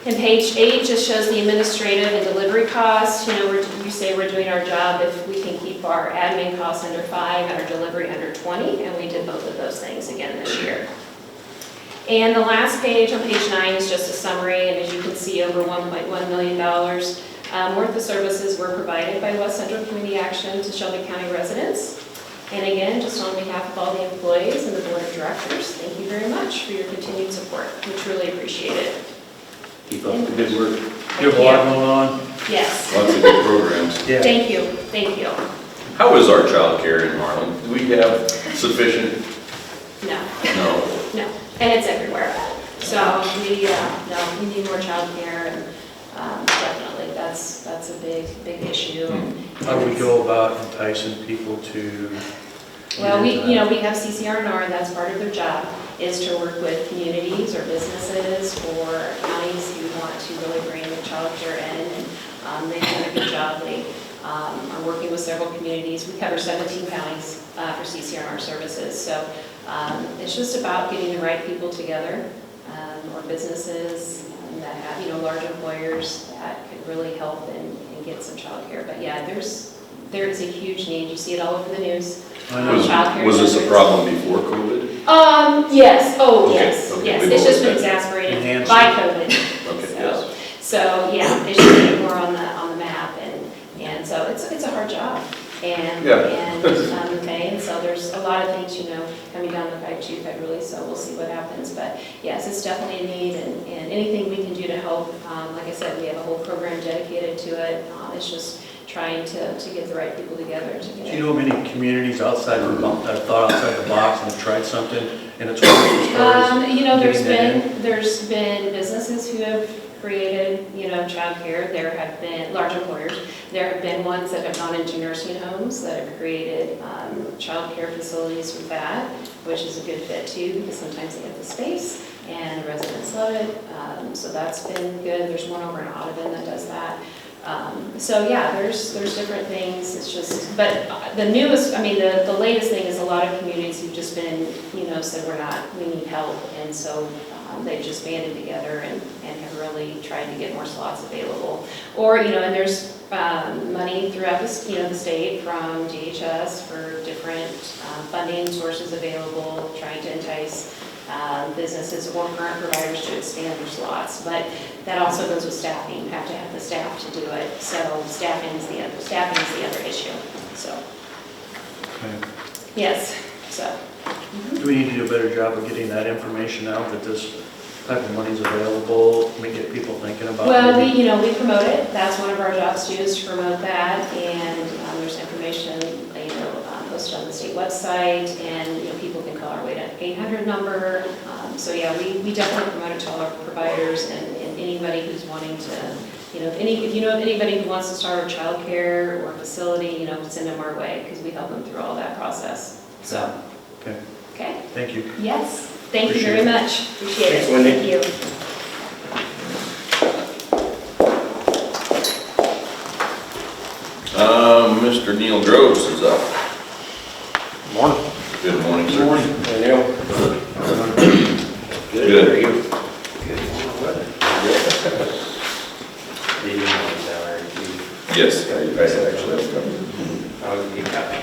And page 8 just shows the administrative and delivery costs. We say we're doing our job if we can keep our admin costs under 5 and our delivery under 20, and we did both of those things again this year. And the last page, on page 9, is just a summary, and as you can see, over $1.1 million worth of services were provided by West Central Community Action to Shelby County residents. And again, just on behalf of all the employees and the board of directors, thank you very much for your continued support. We truly appreciate it. Keep up the good work. Thank You have a lot going on. Yes. Lots of good programs. Yeah. Thank you. Thank you. How is our child care in Harlan? Do we have sufficient? No. No. No, and it's everywhere. So we need more childcare, and definitely that's a big issue. How do we go about enticing people to? Well, we have CCR&R, and that's part of their job, is to work with communities or businesses or counties who want to really bring the childcare in, and they've done a good job. They are working with several communities. We cover 17 counties for CCR&R services, so it's just about getting the right people together, or businesses that have, large employers that could really help and get some childcare. But yeah, there is a huge need. You see it all over the news. Childcare Was this a centers. problem before COVID? Yes. Oh, Okay, yes. okay. Yes. We've It's just always been had- exacerbated Enhanced. by COVID. Okay, yes. So yeah, they should get more on the map, and so it's a hard job. And so there's a lot of things coming down the pipe too federally. So we'll see what happens. But yes, it's definitely a need, and anything we can do to help. Like I said, we have a whole program dedicated to it. It's just trying to get the right people together to get Do you know many communities outside the box that have thought outside the box and have tried something and it's worked as far as there's been businesses who have created, childcare. There have been large employers. There have been ones that have gone into nursing homes that have created childcare facilities with that, which is a good fit too, because sometimes they have the space and the residents love it. So that's been good. There's one over in Audubon that does that. So yeah, there's different things. It's just, but the latest thing is a lot of communities who've just been, said we need help, and so they've just banded together and have really tried to get more slots available. Or and there's money throughout the state from DHS for different funding sources available, trying to entice businesses or current providers to expand their slots. But that also goes with staffing. You have to have the staff to do it. So staffing is the other issue. So Okay. yes. So Do we need to do a better job of getting that information out, that this type of money is available, get people thinking about it? well, we promote it. That's one of our jobs too, is to promote that. And there's information posted on the state website, and people can call our 800 number. So yeah, we definitely promote it to all our providers and anybody who's wanting to, if you know of anybody who wants to start a child care or facility, send them our way, because we help them through all that process. So, okay. Thank you. Yes, thank you Appreciate very it. much. Appreciate Thanks, it. Wendy. Thank you. Mr. Neil Gross is up. Morning. Good morning, sir. Hey, Neil. Good. How are you? Good. Weather. The morning's hour. Yes, I actually have a couple. I was a good copy.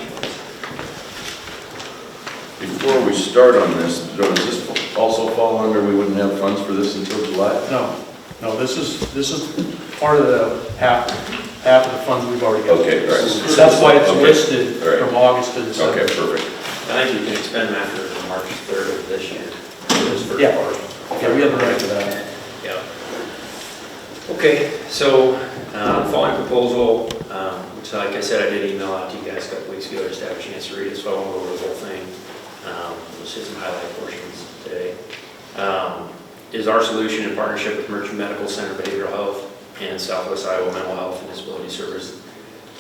Before we start on this, does this also fall under, we wouldn't have funds for this until July? No, this is part of the half of the funds we've already got. Okay, all right. So that's why it's Okay. listed All right. from August to December. Okay, perfect. I think you can expend them after March 3rd of this year. This first Yeah. part. Okay, we have the right to that. Yeah. Okay, so, following proposal, which like I said, I did email out to you guys a couple weeks ago, I just have a chance to read it, so I won't go over the whole thing. Let's just some highlight portions today. Is our solution in partnership with Merchant Medical Center Behavioral Health and Southwest Iowa Mental Health and Disability Service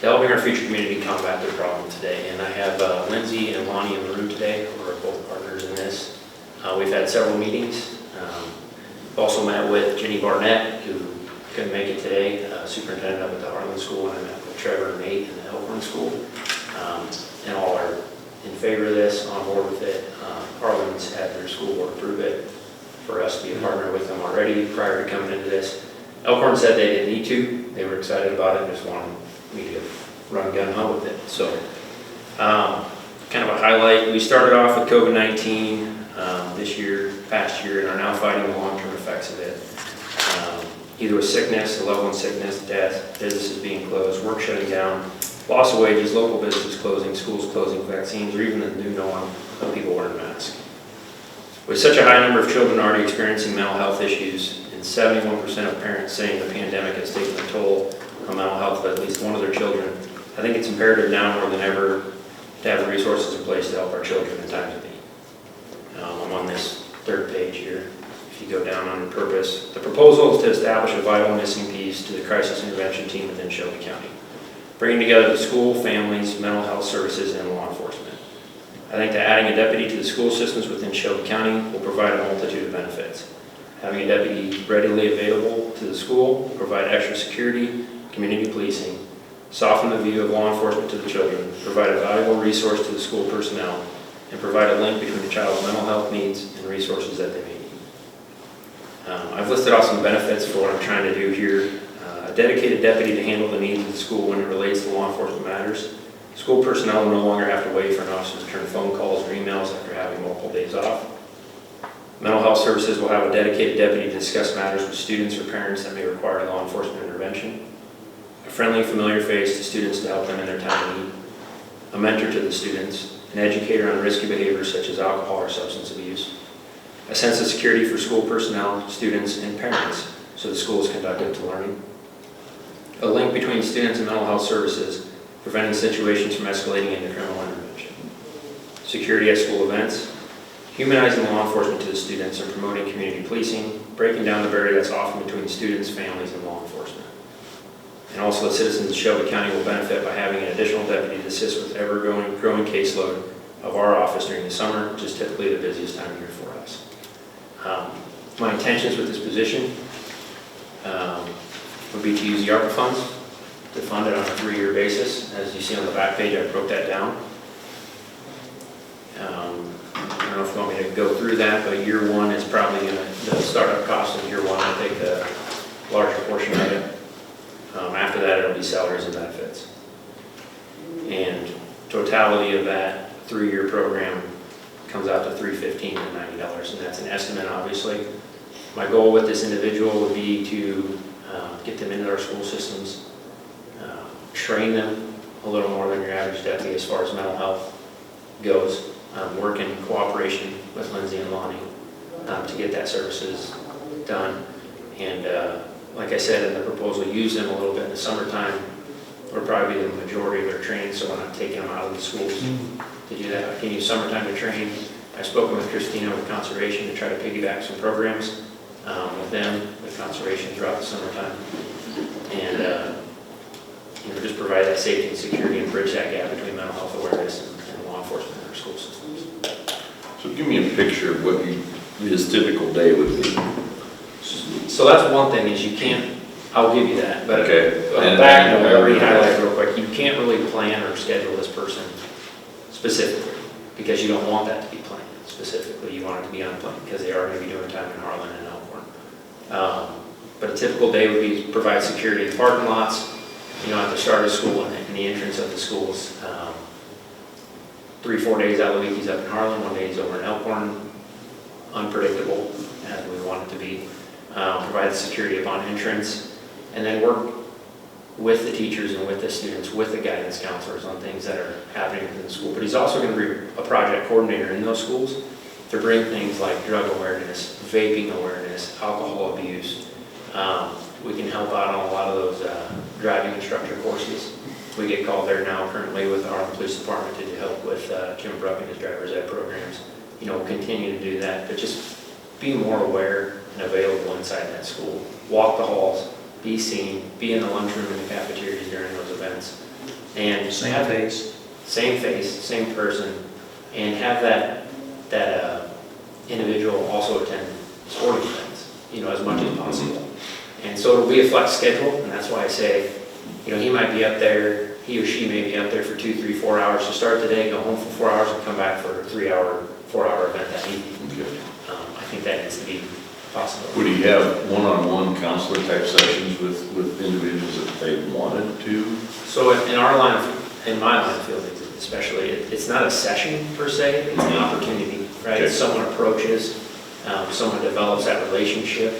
to helping our future community combat their problem today. And I have Lindsay and Lonnie in the room today, who are both partners in this. We've had several meetings. Also met with Jenny Barnett, who couldn't make it today, superintendent up at the Harlan School, and I met with Trevor and Nate in the Elkhorn School. And all are in favor of this, on board with it. Harlan's had their school board approve it for us to be a partner with them already prior to coming into this. Elkhorn said they didn't need to. They were excited about it, just wanted me to run gun ho with it. So, kind of a highlight. We started off with COVID-19 past year, and are now fighting the long-term effects of it. Either with sickness, a loved one sickness, death, businesses being closed, work shutting down, loss of wages, local businesses closing, schools closing, vaccines, or even the new norm of people wearing masks. With such a high number of children already experiencing mental health issues, and 71% of parents saying the pandemic has taken a toll on mental health of at least one of their children, I think it's imperative now more than ever to have the resources in place to help our children in times of need. I'm on this third page here. If you go down under purpose, the proposal is to establish a vital missing piece to the crisis intervention team within Shelby County, bringing together the school, families, mental health services, and law enforcement. I think that adding a deputy to the school systems within Shelby County will provide a multitude of benefits. Having a deputy readily available to the school will provide extra security, community policing, soften the view of law enforcement to the children, provide a valuable resource to the school personnel, and provide a link between the child's mental health needs and resources that they may need. I've listed off some benefits for what I'm trying to do here. A dedicated deputy to handle the needs of the school when it relates to law enforcement matters. School personnel will no longer have to wait for an officer to return phone calls or emails after having multiple days off. Mental health services will have a dedicated deputy to discuss matters with students or parents that may require law enforcement intervention. A friendly, familiar face to students to help them in their time of need. A mentor to the students. An educator on risky behaviors such as alcohol or substance abuse. A sense of security for school personnel, students, and parents so the school is conducive to learning. A link between students and mental health services, preventing situations from escalating into criminal intervention. Security at school events. Humanizing law enforcement to the students and promoting community policing, breaking down the barrier that's often between students, families, and law enforcement. And also the citizens of Shelby County will benefit by having an additional deputy to assist with ever-growing caseload of our office during the summer, which is typically the busiest time of year for us. My intentions with this position would be to use the ARPA funds to fund it on a 3-year basis. As you see on the back page, I broke that down. I don't know if you want me to go through that, but year one is probably the startup cost of year one. I'll take the larger portion of it. After that, it'll be salaries and benefits. And totality of that 3-year program comes out to $315 and $90, and that's an estimate, obviously. My goal with this individual would be to get them into our school systems, train them a little more than your average deputy as far as mental health goes, work in cooperation with Lindsay and Lonnie to get that services done. And like I said in the proposal, use them a little bit in the summertime. We're probably the majority of their training, so we're not taking them out of the schools to do that. I can use summertime to train. I've spoken with Christina with Conservation to try to piggyback some programs with them, with Conservation throughout the summertime. And just provide that safety and security and bridge that gap between mental health awareness and law enforcement in our school systems. So give me a picture of what his typical day would be. So that's one thing is you can't, I'll give you that, but Okay. back note, I'll re-highlight real quick, you can't really plan or schedule this person specifically because you don't want that to be planned specifically. You want it to be unplanned because they are going to be doing time in Harlan and Elkhorn. But a typical day would be to provide security in parking lots, at the start of school and the entrance of the schools, 3-4 days out of the week he's up in Harlan, 1 day he's over in Elkhorn. Unpredictable, as we want it to be. Provide the security upon entrance, and then work with the teachers and with the students, with the guidance counselors on things that are happening within the school. But he's also going to be a project coordinator in those schools to bring things like drug awareness, vaping awareness, alcohol abuse. We can help out on a lot of those driving instructor courses. We get called there now currently with the Harlan Police Department to help with Jim Bruck and his driver's ed programs. You know, we'll continue to do that, but just be more aware and available inside that school. Walk the halls, be seen, be in the lunchroom and the cafeterias during those events. And Same face. Same face, same person, and have that individual also attend sporting events, you know, as much as possible. And so it'll be a flex schedule, and that's why I say, you know, he might be up there, he or she may be up there for 2, 3, 4 hours to start the day, go home for 4 hours, and come back for a 3-hour, 4-hour event that evening. Okay. I think that needs to be possible. Would he have one-on-one counselor type sessions with individuals that they wanted to? So in our line, in my line of field especially, it's not a session per se, it's an opportunity, right? Okay. Someone approaches, someone develops that relationship,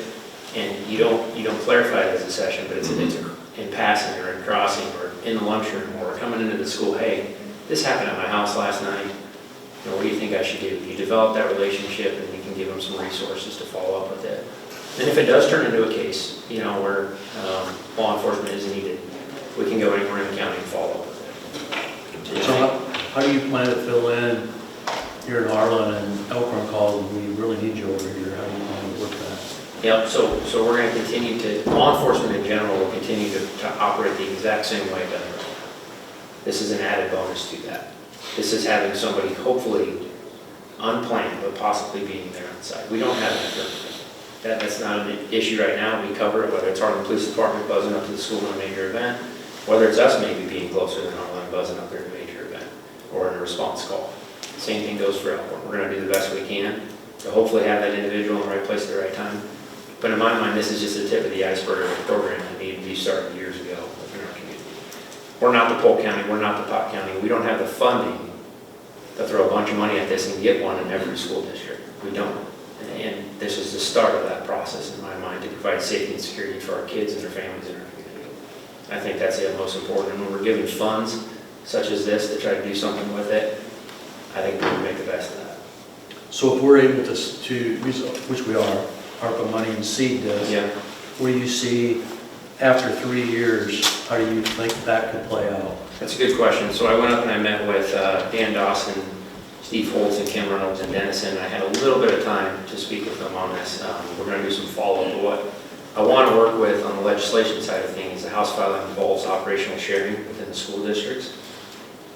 and you don't clarify it as a session, but it's in passing or in crossing or in the lunchroom or coming into the school, hey, this happened at my house last night, you know, what do you think I should do? You develop that relationship and you can give them some resources to follow up with it. And if it does turn into a case, you know, where law enforcement is needed, we can go anywhere in the county and follow up with it. So how do you plan to fill in here in Harlan and Elkhorn calls, we really need you over here? How do you want to work that? Yep, so we're going to continue to, law enforcement in general will continue to operate the exact same way that they're. This is an added bonus to that. This is having somebody hopefully unplanned, but possibly being there on site. We don't have that currently. That's not an issue right now. We cover it, whether it's Harlan Police Department buzzing up to the school in a major event, whether it's us maybe being closer than Harlan buzzing up there in a major event or in a response call. Same thing goes for Elkhorn. We're going to do the best we can to hopefully have that individual in the right place at the right time. But in my mind, this is just the tip of the iceberg of a program that needed to be started years ago within our community. We're not the Polk County, we're not the Pot County. We don't have the funding to throw a bunch of money at this and get one in every school district. We don't. And this is the start of that process in my mind to provide safety and security for our kids and their families in our community. I think that's the most important. And when we're given funds such as this to try to do something with it, I think we can make the best of that. So if we're able to which we are, ARPA money and seed this, Yeah. where do you see after 3 years, how do you think that could play out? That's a good question. So I went up and I met with Dan Dawson, Steve Holtz, and Kim Reynolds and Dennison. I had a little bit of time to speak with them on this. We're going to do some follow-up. But what I want to work with on the legislation side of things, the House file that involves operational sharing within the school districts.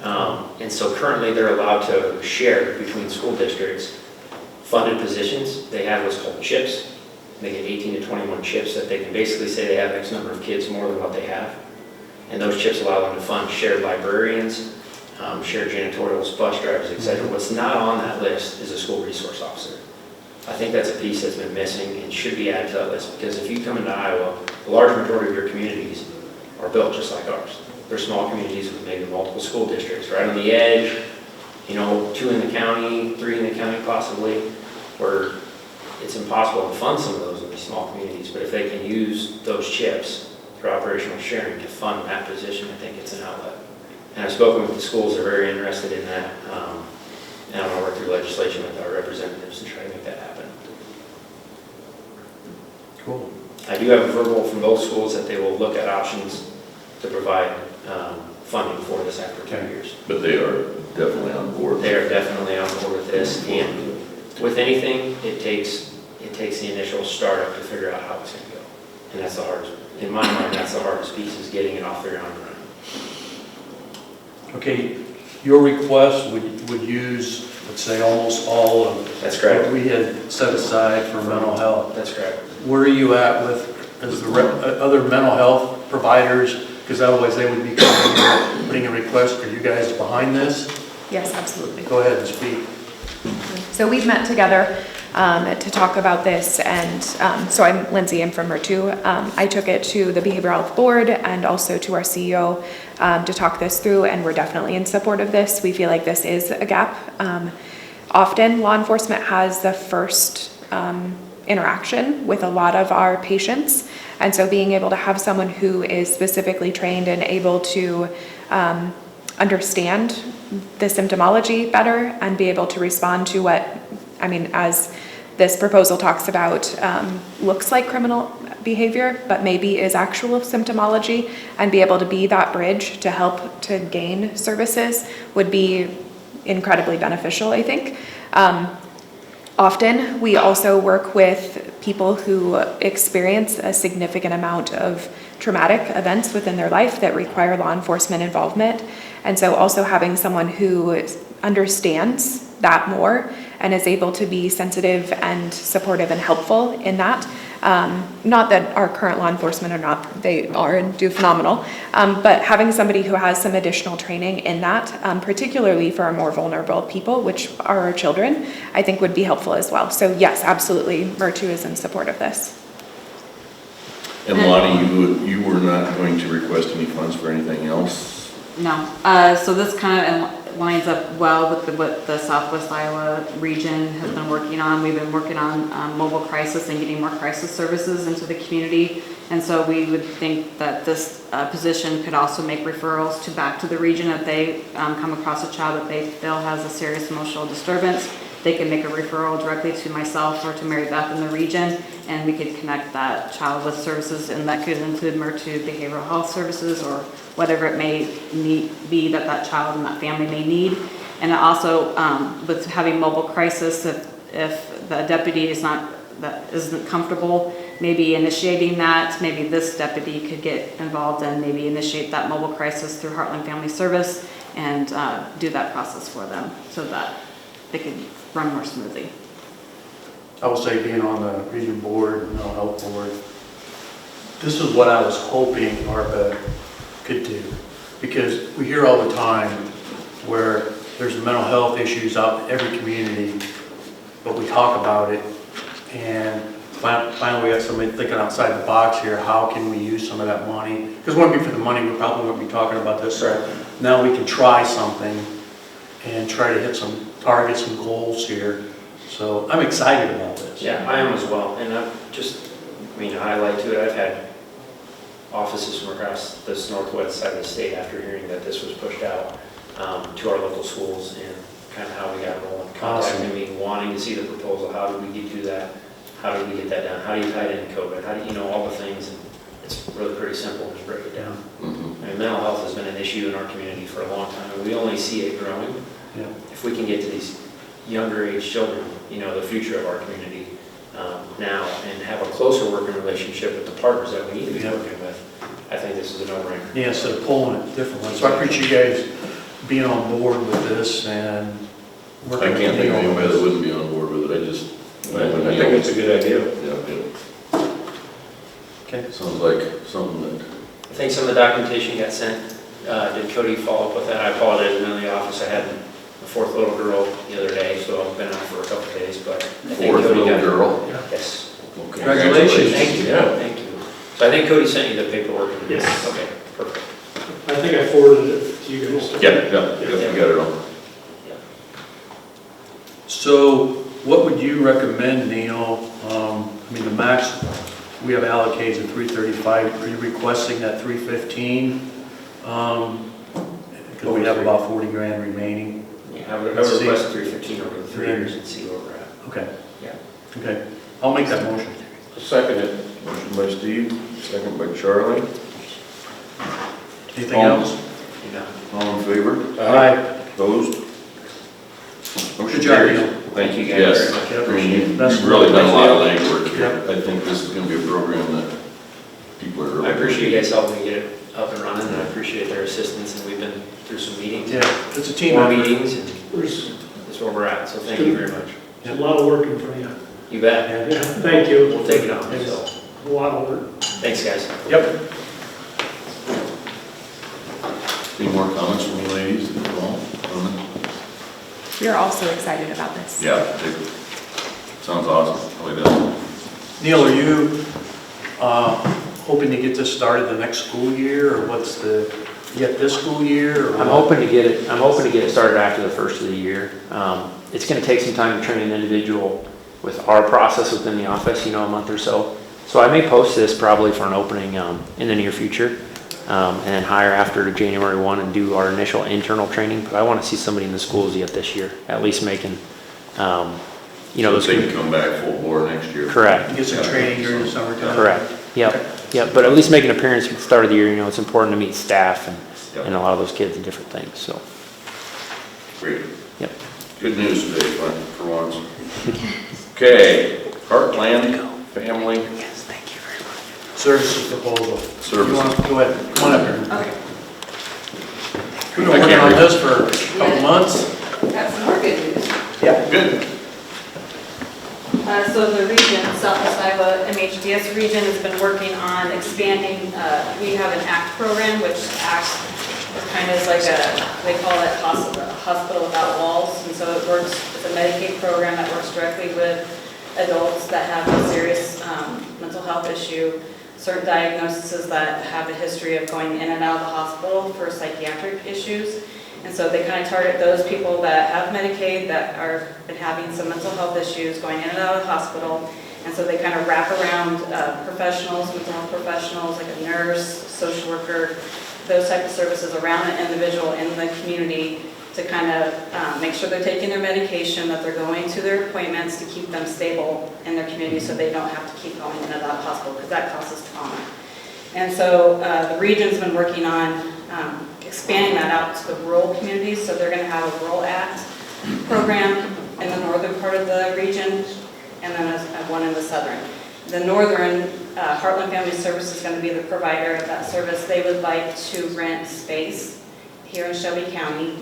And so currently they're allowed to share between school districts funded positions. They have what's called chips. They get 18 to 21 chips that they can basically say they have X number of kids more than what they have. And those chips allow them to fund shared librarians, shared janitorials, bus drivers, etc. What's not on that list is a school resource officer. I think that's a piece that's been missing and should be added to that list, because if you come into Iowa, the large majority of your communities are built just like ours. They're small communities with maybe multiple school districts, right on the edge, you know, 2 in the county, 3 in the county possibly, where it's impossible to fund some of those in these small communities. But if they can use those chips for operational sharing to fund that position, I think it's an outlet. And I've spoken with the schools, they're very interested in that. And I'm going to work through legislation with our representatives and try to make that happen. Cool. I do have a verbal from both schools that they will look at options to provide funding for this after 2 years. But they are definitely on board. They are definitely on board with this. And with anything, it takes the initial startup to figure out how it's going to go. And that's the hardest, in my mind, that's the hardest piece, is getting it off the ground and running. Okay, your request would use, let's say, almost all of That's correct. what we had set aside for mental health. That's correct. Where are you at with, as the other mental health providers? Because otherwise they would be coming here, putting a request. Are you guys behind this? Yes, absolutely. Go ahead and speak. So we've met together to talk about this. And so I'm Lindsay, I'm from MIRTU. I took it to the Behavioral Health Board and also to our CEO to talk this through, and we're definitely in support of this. We feel like this is a gap. Often law enforcement has the first interaction with a lot of our patients. And so being able to have someone who is specifically trained and able to understand the symptomology better and be able to respond to what, as this proposal talks about, looks like criminal behavior, but maybe is actual symptomology, and be able to be that bridge to help to gain services would be incredibly beneficial, I think. Often, we also work with people who experience a significant amount of traumatic events within their life that require law enforcement involvement. And so also having someone who understands that more and is able to be sensitive and supportive and helpful in that. Not that our current law enforcement are not, they are and do phenomenal, but having somebody who has some additional training in that, particularly for our more vulnerable people, which are our children, I think would be helpful as well. So yes, absolutely, MIRTU is in support of this. And Lonnie, you were not going to request any funds for anything else? No. So this kind of lines up well with what the Southwest Iowa region has been working on. We've been working on mobile crisis and getting more crisis services into the community. And so we would think that this position could also make referrals back to the region if they come across a child that they feel has a serious emotional disturbance. They can make a referral directly to myself or to Mary Beth in the region, and we could connect that child with services, and that could include MIRTU behavioral health services or whatever it may be that child and that family may need. And also with having mobile crisis, if the deputy isn't comfortable maybe initiating that, maybe this deputy could get involved and maybe initiate that mobile crisis through Harlan Family Service and do that process for them so that they could run more smoothly. I would say being on the region board, mental health board, this is what I was hoping ARPA could do. Because we hear all the time where there's mental health issues out in every community, but we talk about it, and finally we have somebody thinking outside the box here, how can we use some of that money? Because it wouldn't be for the money, we probably wouldn't be talking about this. Right. Now we can try something and try to hit some targets and goals here. So I'm excited about this. Yeah, I am as well. And highlight to it, I've had offices from across this northwest side of the state after hearing that this was pushed out to our local schools and kind of how we got rolling. Contacting me, wanting to see the proposal. How do we do that? How do we get that done? How do you tie it into COVID? How do you know all the things? And it's really pretty simple. Just break it down. Mm-hmm. Mental health has been an issue in our community for a long time, and we only see it growing. Yeah. If we can get to these younger age children, the future of our community now, and have a closer working relationship with the partners that we need to be working with, I think this is a no-brainer. Yeah, instead of pulling it differently. So I appreciate you guys being on board with this and working. I can't think of anybody that wouldn't be on board with it. I think it's a good idea. Yeah. Okay. Sounds like something that. I think some of the documentation got sent. Did Cody follow up with that? I apologize, I'm in the office. I had a fourth little girl the other day, so I've been out for a couple of days, but I think Fourth Cody little got girl? Yes. Well, Congratulations. Thank you. Yeah. Thank you. So I think Cody sent you the paperwork. Yes. Okay, perfect. I think I forwarded it to you guys. Yeah, you got it all. So what would you recommend, Neil? The max we have allocated is 335. Are you requesting that 315? Because we have about 40 grand remaining. Yeah, I would request 315 over the 3 years and see where we're at. Okay. Yeah. Okay. I'll make that motion. Second it. Motion by Steve, second by Charlie. Anything else? All in favor? Aye. Opposed? Motion Good job, carries. Neil. Thank you guys Yes. very much. Yeah, appreciate it. You've really done a lot of legwork here. Yep. I think this is going to be a program that people are really. I appreciate you guys helping me get it up and running, and I appreciate their assistance, and we've been through some meetings. Yeah, it's a team More effort. meetings, and There's that's where we're at, so thank you very much. a lot of work in front of you. You bet. Yeah, thank you. We'll take it on, so, A lot of work. thanks, guys. Yep. Any more comments from you ladies? We are also excited about this. Yeah. Sounds awesome, really does. Neil, are you hoping to get this started the next school year, or what's the, yet this school year? Or I'm hoping to get it started after the first of the year. It's gonna take some time to train an individual with our process within the office, a month or so. So I may post this probably for an opening in the near future, and then hire after January 1 and do our initial internal training. But I wanna see somebody in the schools yet this year, at least making, So those. they can come back full bore next year. Get some training during the summertime? Correct, yep, but at least make an appearance at the start of the year, it's important to meet staff and a lot of those kids and different things, so. Great. Yep. Good news today, for once. Okay, Heartland Family Yes, thank you very much. Services proposal. Services. You want to go ahead, come on up here. Okay. We've been working on this for a couple months. Got some more good news. Yeah. Good. So the region, Southwest Iowa MHDS region has been working on expanding, we have an ACT program, which ACT is kind of like they call it hospital without walls. And so it works, it's a Medicaid program that works directly with adults that have a serious mental health issue, certain diagnoses that have a history of going in and out of the hospital for psychiatric issues. And so they kind of target those people that have Medicaid, that are been having some mental health issues, going in and out of the hospital. And so they kind of wrap around professionals, mental health professionals, like a nurse, social worker, those type of services around an individual in the community to kind of make sure they're taking their medication, that they're going to their appointments to keep them stable in their community so they don't have to keep going in and out of the hospital, because that causes trauma. And so the region's been working on expanding that out to the rural communities. So they're going to have a Rural Act program in the northern part of the region, and then one in the southern. The northern, Harlan Family Services is going to be the provider of that service. They would like to rent space here in Shelby County,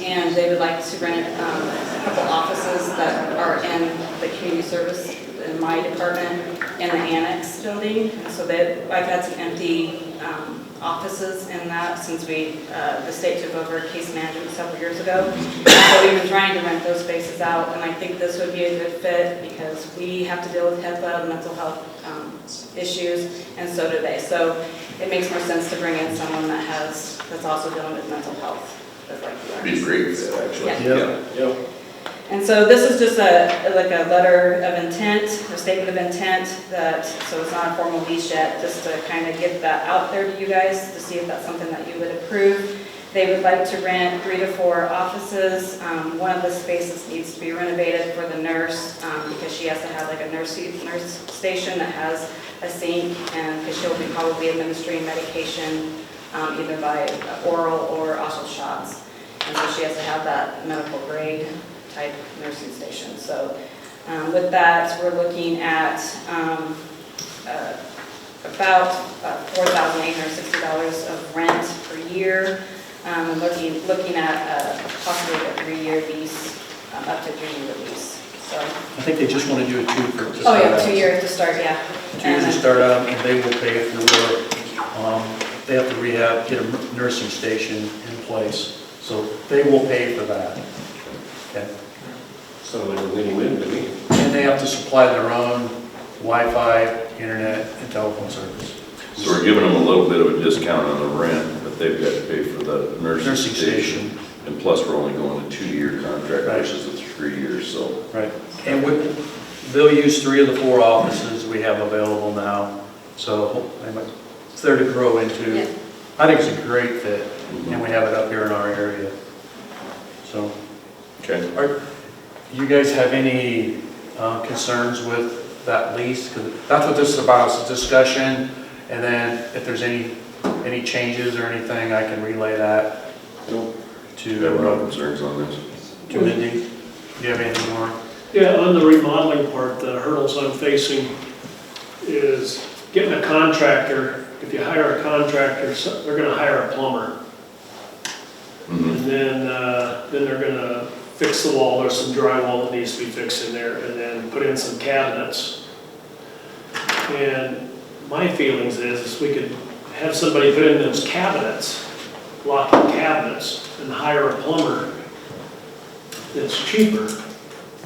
and they would like to rent a couple offices that are in the community service in my department in the annex building. And so I've had some empty offices in that since the state took over case management several years ago. So we've been trying to rent those spaces out, and I think this would be a good fit because we have to deal with HIPAA, mental health issues, and so do they. So it makes more sense to bring in someone that's also dealing with mental health. Like you are. Be a great fit, actually. Yeah. And so this is just a letter of intent, a statement of intent so it's not a formal lease yet, just to kind of get that out there to you guys to see if that's something that you would approve. They would like to rent 3 to 4 offices. One of the spaces needs to be renovated for the nurse because she has to have like a nurse station that has a sink, and because she'll be probably administering medication either by oral or also shots. And so she has to have that medical grade type nursing station. So with that, we're looking at about $4,860 of rent per year. Looking at possibly a 3-year lease, up to 3-year lease. So. I think they just want to do a 2 for to Oh start yeah, out. 2 years to start, yeah. 2 years to start out, and they will pay for they have to rehab, get a nursing station in place. So they will pay for that. Okay. So it's a win-win to me. And they have to supply their own Wi-Fi, internet, and telephone service. So we're giving them a little bit of a discount on the rent, but they've got to pay for the nursing station. And plus, we're only going a 2-year contract versus a 3 years, so. Right. And they'll use 3 of the 4 offices we have available now. So it's there to grow into. Yeah. I think it's a great fit, and we have it up here in our area. So, Okay. you guys have any concerns with that lease? Because that's what this is about, it's a discussion, and then if there's any changes or anything, I can relay that Do you have no concerns on this? to Mindy. Do you have anything more? Yeah, on the remodeling part, the hurdles I'm facing is getting a contractor. If you hire a contractor, they're gonna hire a plumber. And then they're gonna fix the wall. There's some drywall that needs to be fixed in there, and then put in some cabinets. And my feelings is we could have somebody put in those cabinets, locking cabinets, and hire a plumber that's cheaper,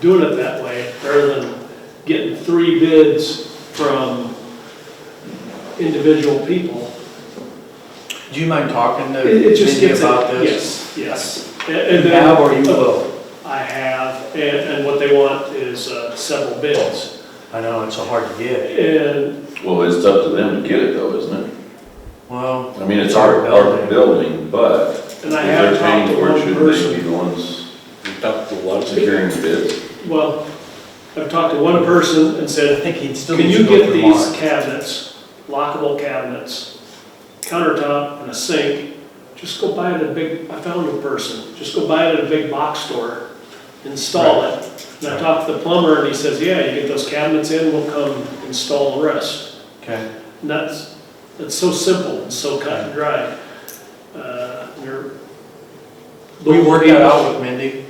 doing it that way, rather than getting 3 bids from individual people. Do you mind talking to It just Mindy gets about this? Yes. You And then- have or you will? I have, and what they want is several bids. I know, it's so hard to get. And Well, it's up to them to get it though, isn't it? Well, I mean, it's our building, but if And I they're have paying talked to for it, one shouldn't person. they be the ones Up to one. securing the bids? Well, I've talked to one person and I said, think he'd still can need you to go get through these Mark. cabinets, lockable cabinets, countertop and a sink, just go buy it at a big, I found a person, just go buy it at a big box store, install it. And I talked to the plumber and he says, yeah, you get those cabinets in, we'll come install the rest. Okay. And that's so simple and so cut and dry. Will you work that out with Mindy?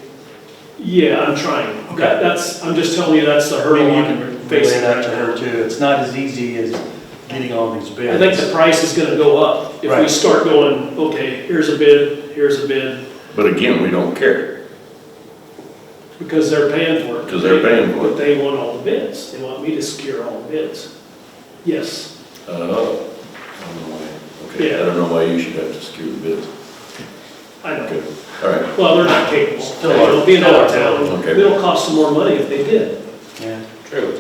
Yeah, I'm trying. Okay. I'm just telling you, that's the hurdle Maybe you I'm can relay facing that right to her now. too. It's not as easy as getting all these bids. I think the price is gonna go up if we Right. start going, okay, here's a bid, But again, we don't care, because they're paying for it. because they're paying for But it. they want all the bids. They want me to secure all the bids. Yes. I don't know why. Okay, I Yeah. don't know why you should have to secure the bids. I know. Okay, all right. Well, they're not capable. Still They'll be in still out are. of town. Okay. It'll cost them more money if they did. Yeah. True.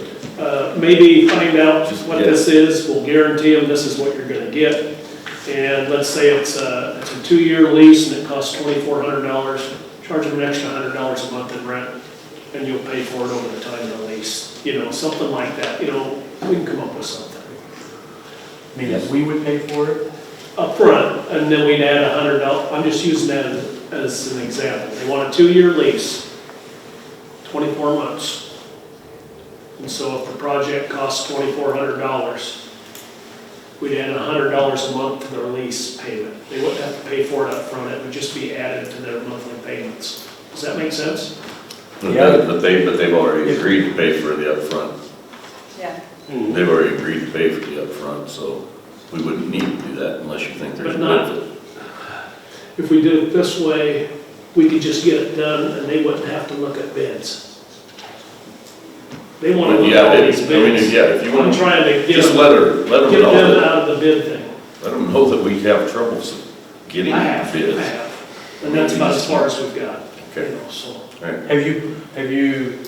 Maybe find out Just what guess. this is, we'll guarantee them this is what you're gonna get. And let's say it's a 2-year lease and it costs $2,400, charge them an extra $100 a month in rent, and you'll pay for it over the time of the lease. You know, something like that, you know, we can come up with something. I mean, that we would pay for it? Up front, and then we'd add $100, I'm just using that as an example. They want a 2-year lease, 24 months. And so if the project costs $2,400, we'd add $100 a month to their lease payment. They wouldn't have to pay for it up front. It would just be added to their monthly payments. Does that make sense? Yeah. But they've already agreed to pay for the upfront. Yeah. They've already agreed to pay for the upfront, so we wouldn't need to do that unless you think there's a But not- benefit. If we did it this way, we could just get it done and they wouldn't have to look at bids. They want to look Yeah, at all these I mean, bids. yeah, if you I'm want, trying to get just them let them know that, out of the bid thing. let them know that we have troubles getting I have. bids. And that's about as far as we've got, you Okay, know, so. all right. Have you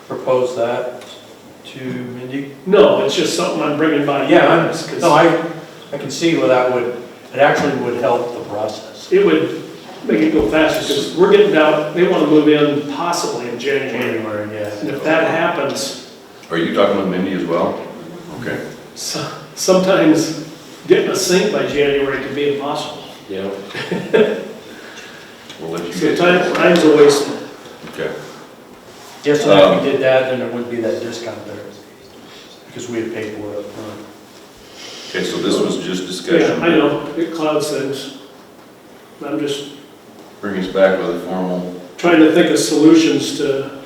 proposed that to Mindy? No, it's just something I'm bringing by. Yeah, because no, I can see where that would, it actually would help the process. it would make it go faster, because we're getting down, they want to move in possibly in January. January, yeah. And if that happens, Are you talking with Mindy as well? Okay. sometimes getting a sink by January could be impossible. Yeah. We'll let you So get. time's a waste. Okay. Yeah, so if we did that, then there wouldn't be that discount there, because we had paid for it up front. Okay, so this was just discussion. Yeah, I know, it clouds things. I'm just Bring us back with a formal, trying to think of solutions to,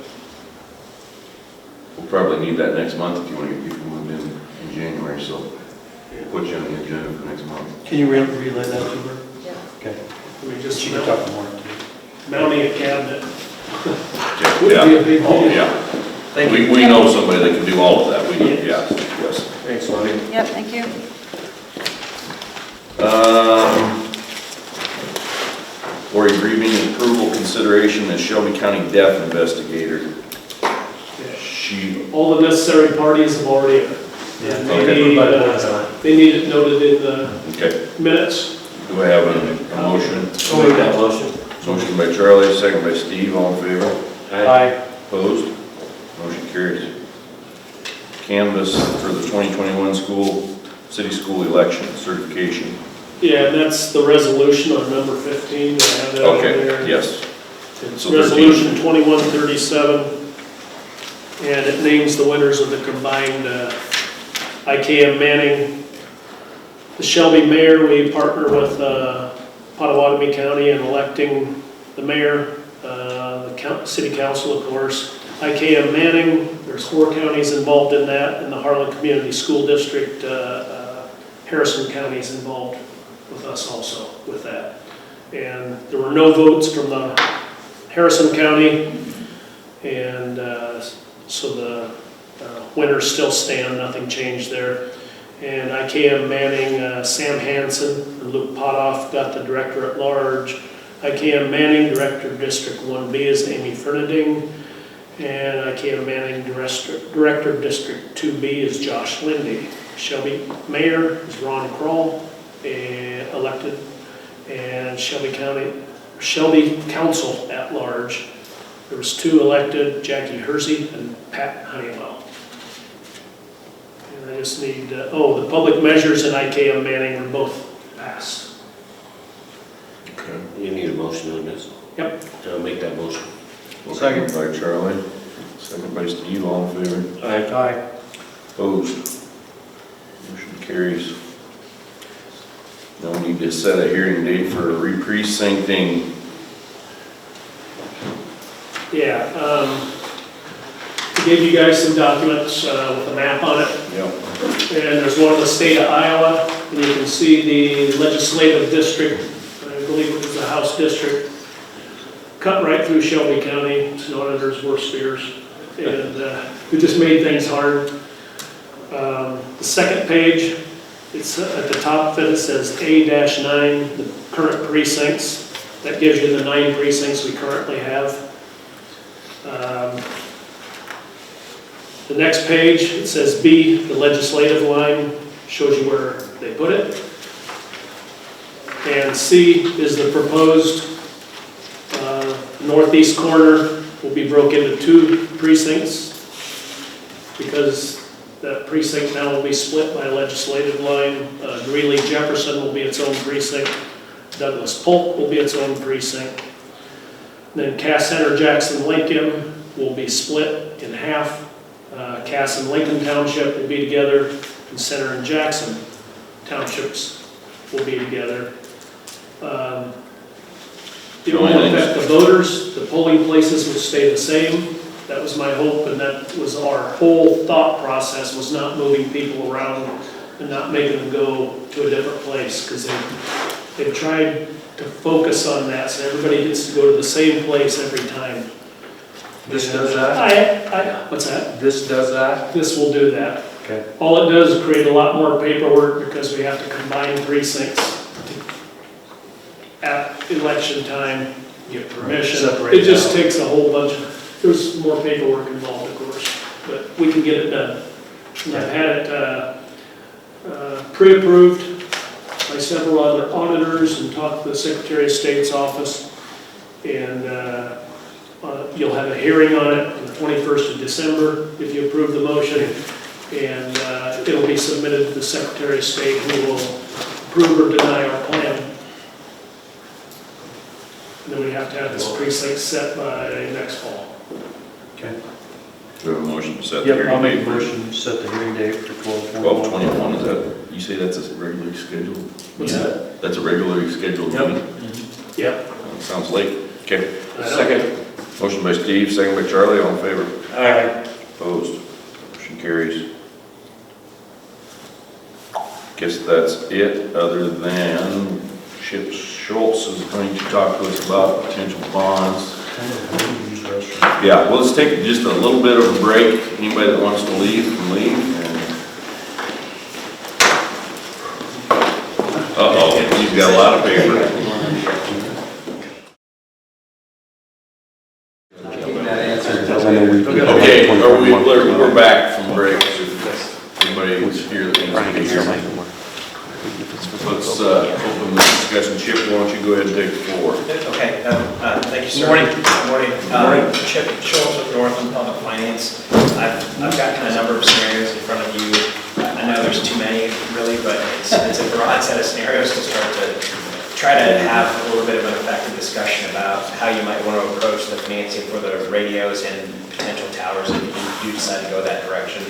we'll probably need that next month if you want to get people moved in January, so we'll put you on the agenda for next month. Can you relay that to her? Yeah. Okay. I mean, just She can talk more to you. mounting a cabinet. Yeah, Would be a big oh, deal. yeah. We know somebody that can do all of that, yes. Thanks, Lonnie. Yep, thank you. Or agreeing approval consideration as Shelby County Deaf Investigator. Yeah. She, All the necessary parties have already, Yeah. they need it noted in the okay, minutes. do I have a motion? I'll make that motion. Motion by Charlie, second by Steve, all in favor? Aye. Opposed? Motion carries. Canvas for the 2021 city school election certification. Yeah, and that's the resolution on number 15. I have that on Okay, there. yes. It's So 13. resolution 2137, and it names the winners of the combined IKM Manning. The Shelby mayor, we partner with Pottawatomie County in electing the mayor, the city council, of course. IKM Manning, there's 4 counties involved in that, and the Harlan Community School District, Harrison County is involved with us also with that. And there were no votes from the Harrison County, and so the Winters still stand, nothing changed there. And IKM Manning, Sam Hansen and Luke Potoff got the director at large. IKM Manning, Director of District 1B is Amy Fernending. And IKM Manning, Director of District 2B is Josh Lindy. Shelby Mayor is Ron Kroll, elected. And Shelby Council at large. There was 2 elected, Jackie Hersey and Pat Honeywell. And I just need, the public measures in IKM Manning were both passed. Okay. You need a motion on this? Yep. I'll make that motion. Second by Charlie, second by Steve, all in favor? Aye. Opposed? Motion carries. Now we need to set a hearing date for re-precincting. Yeah, I gave you guys some documents with a map on it. Yep. And there's one in the state of Iowa, and you can see the legislative district, I believe it was the House district, cut right through Shelby County. It's known as their worst fears. And we just made things hard. The second page, it's at the top of it, it says A-9, the current precincts. That gives you the 9 precincts we currently have. The next page, it says B, the legislative line, shows you where they put it. And C is the proposed northeast corner will be broken into 2 precincts because that precinct now will be split by a legislative line. Greeley Jefferson will be its own precinct. Douglas Polk will be its own precinct. Then Cass Center Jackson Lincoln will be split in half. Cass and Lincoln Township will be together, and Center and Jackson Townships will be together. It won't affect the voters, the polling places will stay the same. That was my hope, and that was our whole thought process, was not moving people around and not making them go to a different place, because they've tried to focus on that, so everybody gets to go to the same place every time. This does that? What's that? This does that? This will do that. Okay. All it does is create a lot more paperwork because we have to combine precincts at election time, get permission. Separate It just out. takes a whole bunch of, there's more paperwork involved, of course, but we can get it done. And I've had it pre-approved by several other auditors and talked to the Secretary of State's office. And you'll have a hearing on it on the 21st of December if you approve the motion. And it'll be submitted to the Secretary of State, who will approve or deny our plan. And then we have to have this precinct set by next fall. Okay. Do we have a motion to set the Yep, hearing I'll make date a for motion to set the hearing date for 12/21? Is that, you say that's a regularly scheduled? What's that? That's a regularly scheduled Yep. meeting? Yep. Sounds late. Okay. I know. Second. Motion by Steve, second by Charlie, all in favor? Aye. Opposed? Motion carries. Guess that's it, other than Chip Schultz is going to talk to us about potential bonds. Yeah, well, let's take just a little bit of a break. Anybody that wants to leave can leave. Uh-oh, he's got a lot of paper. Okay, we're back from break. If anybody was here that needs to be here. Let's open the discussion. Chip, why don't you go ahead and take the floor? Okay, thank you, sir. Good morning. Chip Schultz with Northland Public Finance. I've got kind of a number of scenarios in front of you. I know there's too many, really, but it's a broad set of scenarios to start to try to have a little bit of an effective discussion about how you might want to approach the financing for the radios and potential towers if you do decide to go that direction.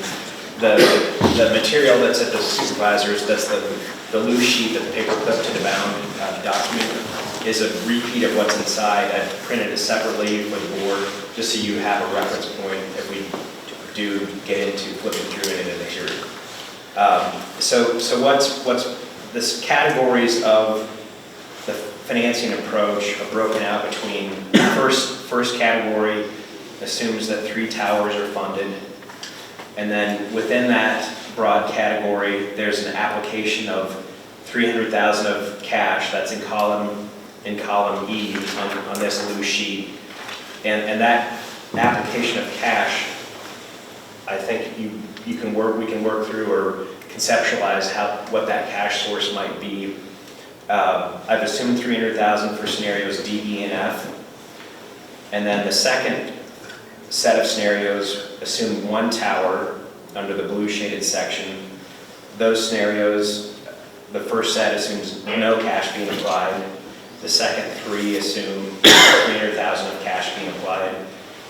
The material that's at the supervisors, that's the loose sheet that the paper clip to the bound document, is a repeat of what's inside. I've printed it separately for the board, just so you have a reference point if we do get into flipping through it in the material. So what's this categories of the financing approach are broken out between first category assumes that 3 towers are funded. And then within that broad category, there's an application of 300,000 of cash, that's in column E on this loose sheet. And that application of cash, I think we can work through or conceptualize what that cash source might be. I've assumed 300,000 for scenarios D, E, and F. And then the second set of scenarios assume one tower under the blue shaded section. Those scenarios, the first set assumes no cash being applied. The second three assume 300,000 of cash being applied.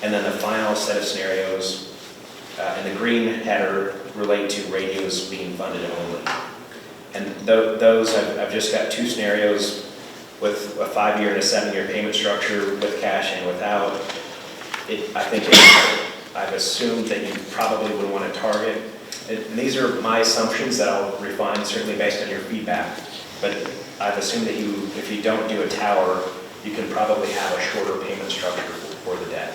And then the final set of scenarios in the green header relate to radios being funded only. And those, I've just got two scenarios with a 5-year and a 7-year payment structure with cash and without. I've assumed that you probably would want to target. And these are my assumptions that I'll refine, certainly based on your feedback. But I've assumed that if you don't do a tower, you can probably have a shorter payment structure for the debt.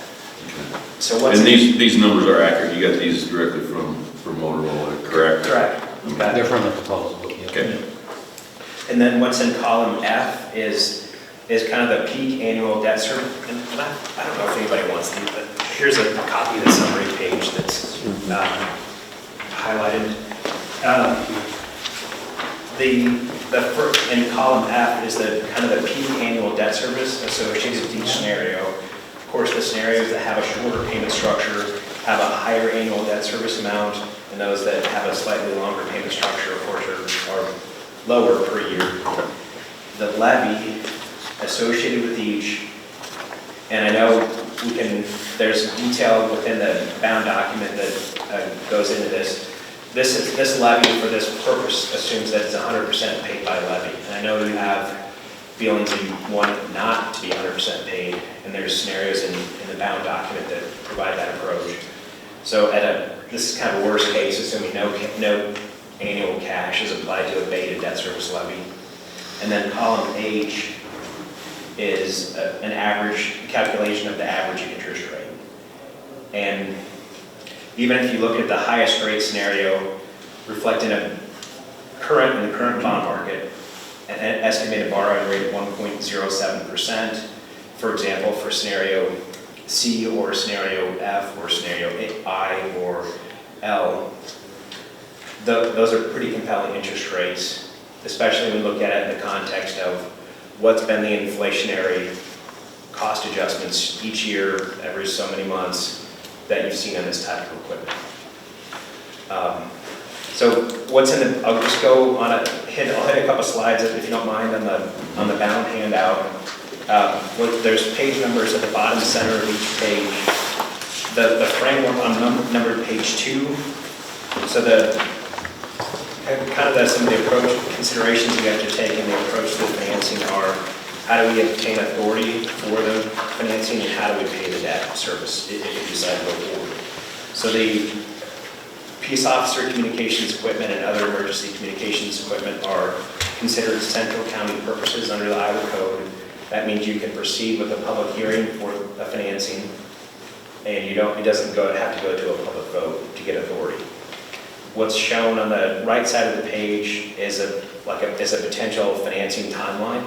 So and these numbers are accurate. You got these directly from Motorola, correct? Correct. Okay. They're from the proposal. Yeah. Okay. And then what's in column F is kind of the peak annual debt service. And I don't know if anybody wants these, but here's a copy of the summary page that's highlighted. The first in column F is the kind of the peak annual debt service associated with each scenario. Of course, the scenarios that have a shorter payment structure have a higher annual debt service amount, and those that have a slightly longer payment structure, of course, are lower per year. The levy associated with each, and I know there's detail within the bound document that goes into this. This levy for this purpose assumes that it's 100% paid by levy. And I know you have feelings that you want it not to be 100% paid, and there's scenarios in the bound document that provide that approach. So this is kind of a worst case, assuming no annual cash is applied to abate a debt service levy. And then column H is an average calculation of the average interest rate. And even if you look at the highest rate scenario reflecting in the current bond market, an estimated borrowing rate of 1.07%, for example, for scenario C or scenario F or scenario I or L, those are pretty compelling interest rates, especially when we look at it in the context of what's been the inflationary cost adjustments each year, every so many months, that you've seen on this type of equipment. So what's in the, I'll just go on I'll hit a couple slides if you don't mind on the bound handout. There's page numbers at the bottom center of each page. The framework on numbered page 2. So some of the approach considerations you have to take in the approach to the financing are: how do we obtain authority for the financing, and how do we pay the debt service if we decide to go forward? So the peace officer communications equipment and other emergency communications equipment are considered central county purposes under the Iowa Code. That means you can proceed with a public hearing for a financing, and it doesn't have to go to a public vote to get authority. What's shown on the right side of the page is a potential financing timeline.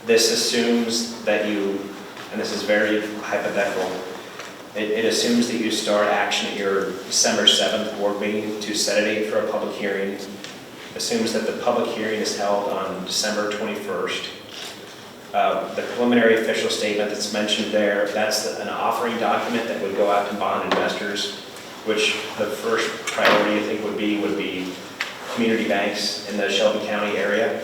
This assumes that and this is very hypothetical, it assumes that you start action at your December 7th board meeting to set a date for a public hearing. Assumes that the public hearing is held on December 21st. The preliminary official statement that's mentioned there, that's an offering document that would go out to bond investors, which the first priority I think would be community banks in the Shelby County area.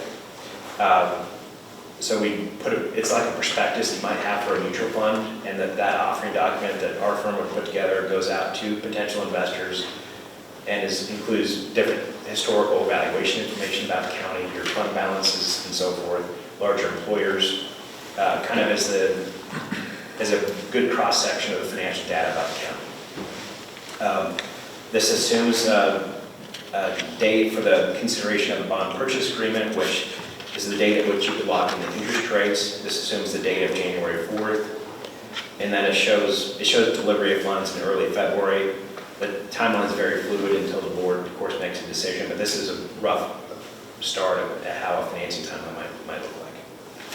So we it's like a prospectus you might have for a mutual fund, and that offering document that our firm would put together goes out to potential investors and includes different historical evaluation information about the county, your fund balances and so forth, larger employers, kind of as a good cross-section of the financial data about the county. This assumes a date for the consideration of a bond purchase agreement, which is the date at which you could lock in the interest rates. This assumes the date of January 4th. And then it shows delivery of funds in early February. The timeline is very fluid until the board, of course, makes a decision, but this is a rough start at how a financing timeline might look like.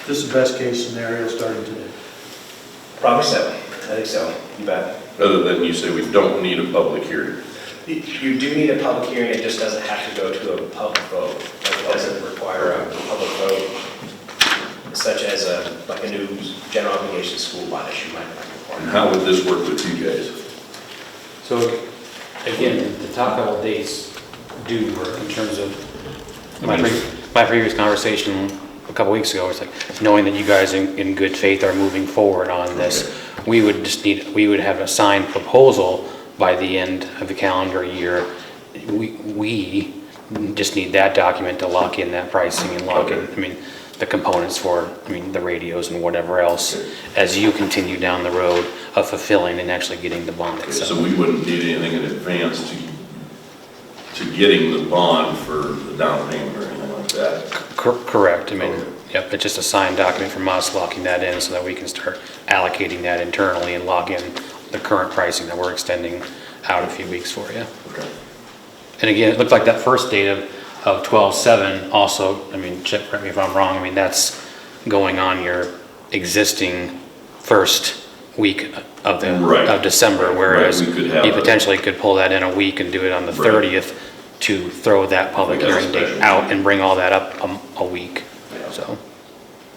This is the best case scenario starting today. Probably so. I think so. You bet. Other than you say we don't need a public hearing. You do need a public hearing, it just doesn't have to go to a public vote. Like, it doesn't require a public vote, such as like a new general obligation school bond issue might require. And how would this work with you guys? So again, the top couple of dates do work in terms of my previous conversation a couple weeks ago. It's like knowing that you guys in good faith are moving forward on this. We would have a signed proposal by the end of the calendar year. We just need that document to lock in that pricing and lock in, I mean, the components for, I mean, the radios and whatever else as you continue down the road of fulfilling and actually getting the bond itself. So we wouldn't need anything in advance to getting the bond for the down payment or anything like that? Correct. I mean, yep, it's just a signed document from us locking that in so that we can start allocating that internally and lock in the current pricing that we're extending out a few weeks for you. Okay. And again, it looked like that first date of 12/7 also, I mean, Chip, correct me if I'm wrong, I mean, that's going on your existing first week of December, whereas Right, we could have you potentially could pull that in a week and do it on the 30th to throw that public Like a hearing date special out and bring all that up a week, so.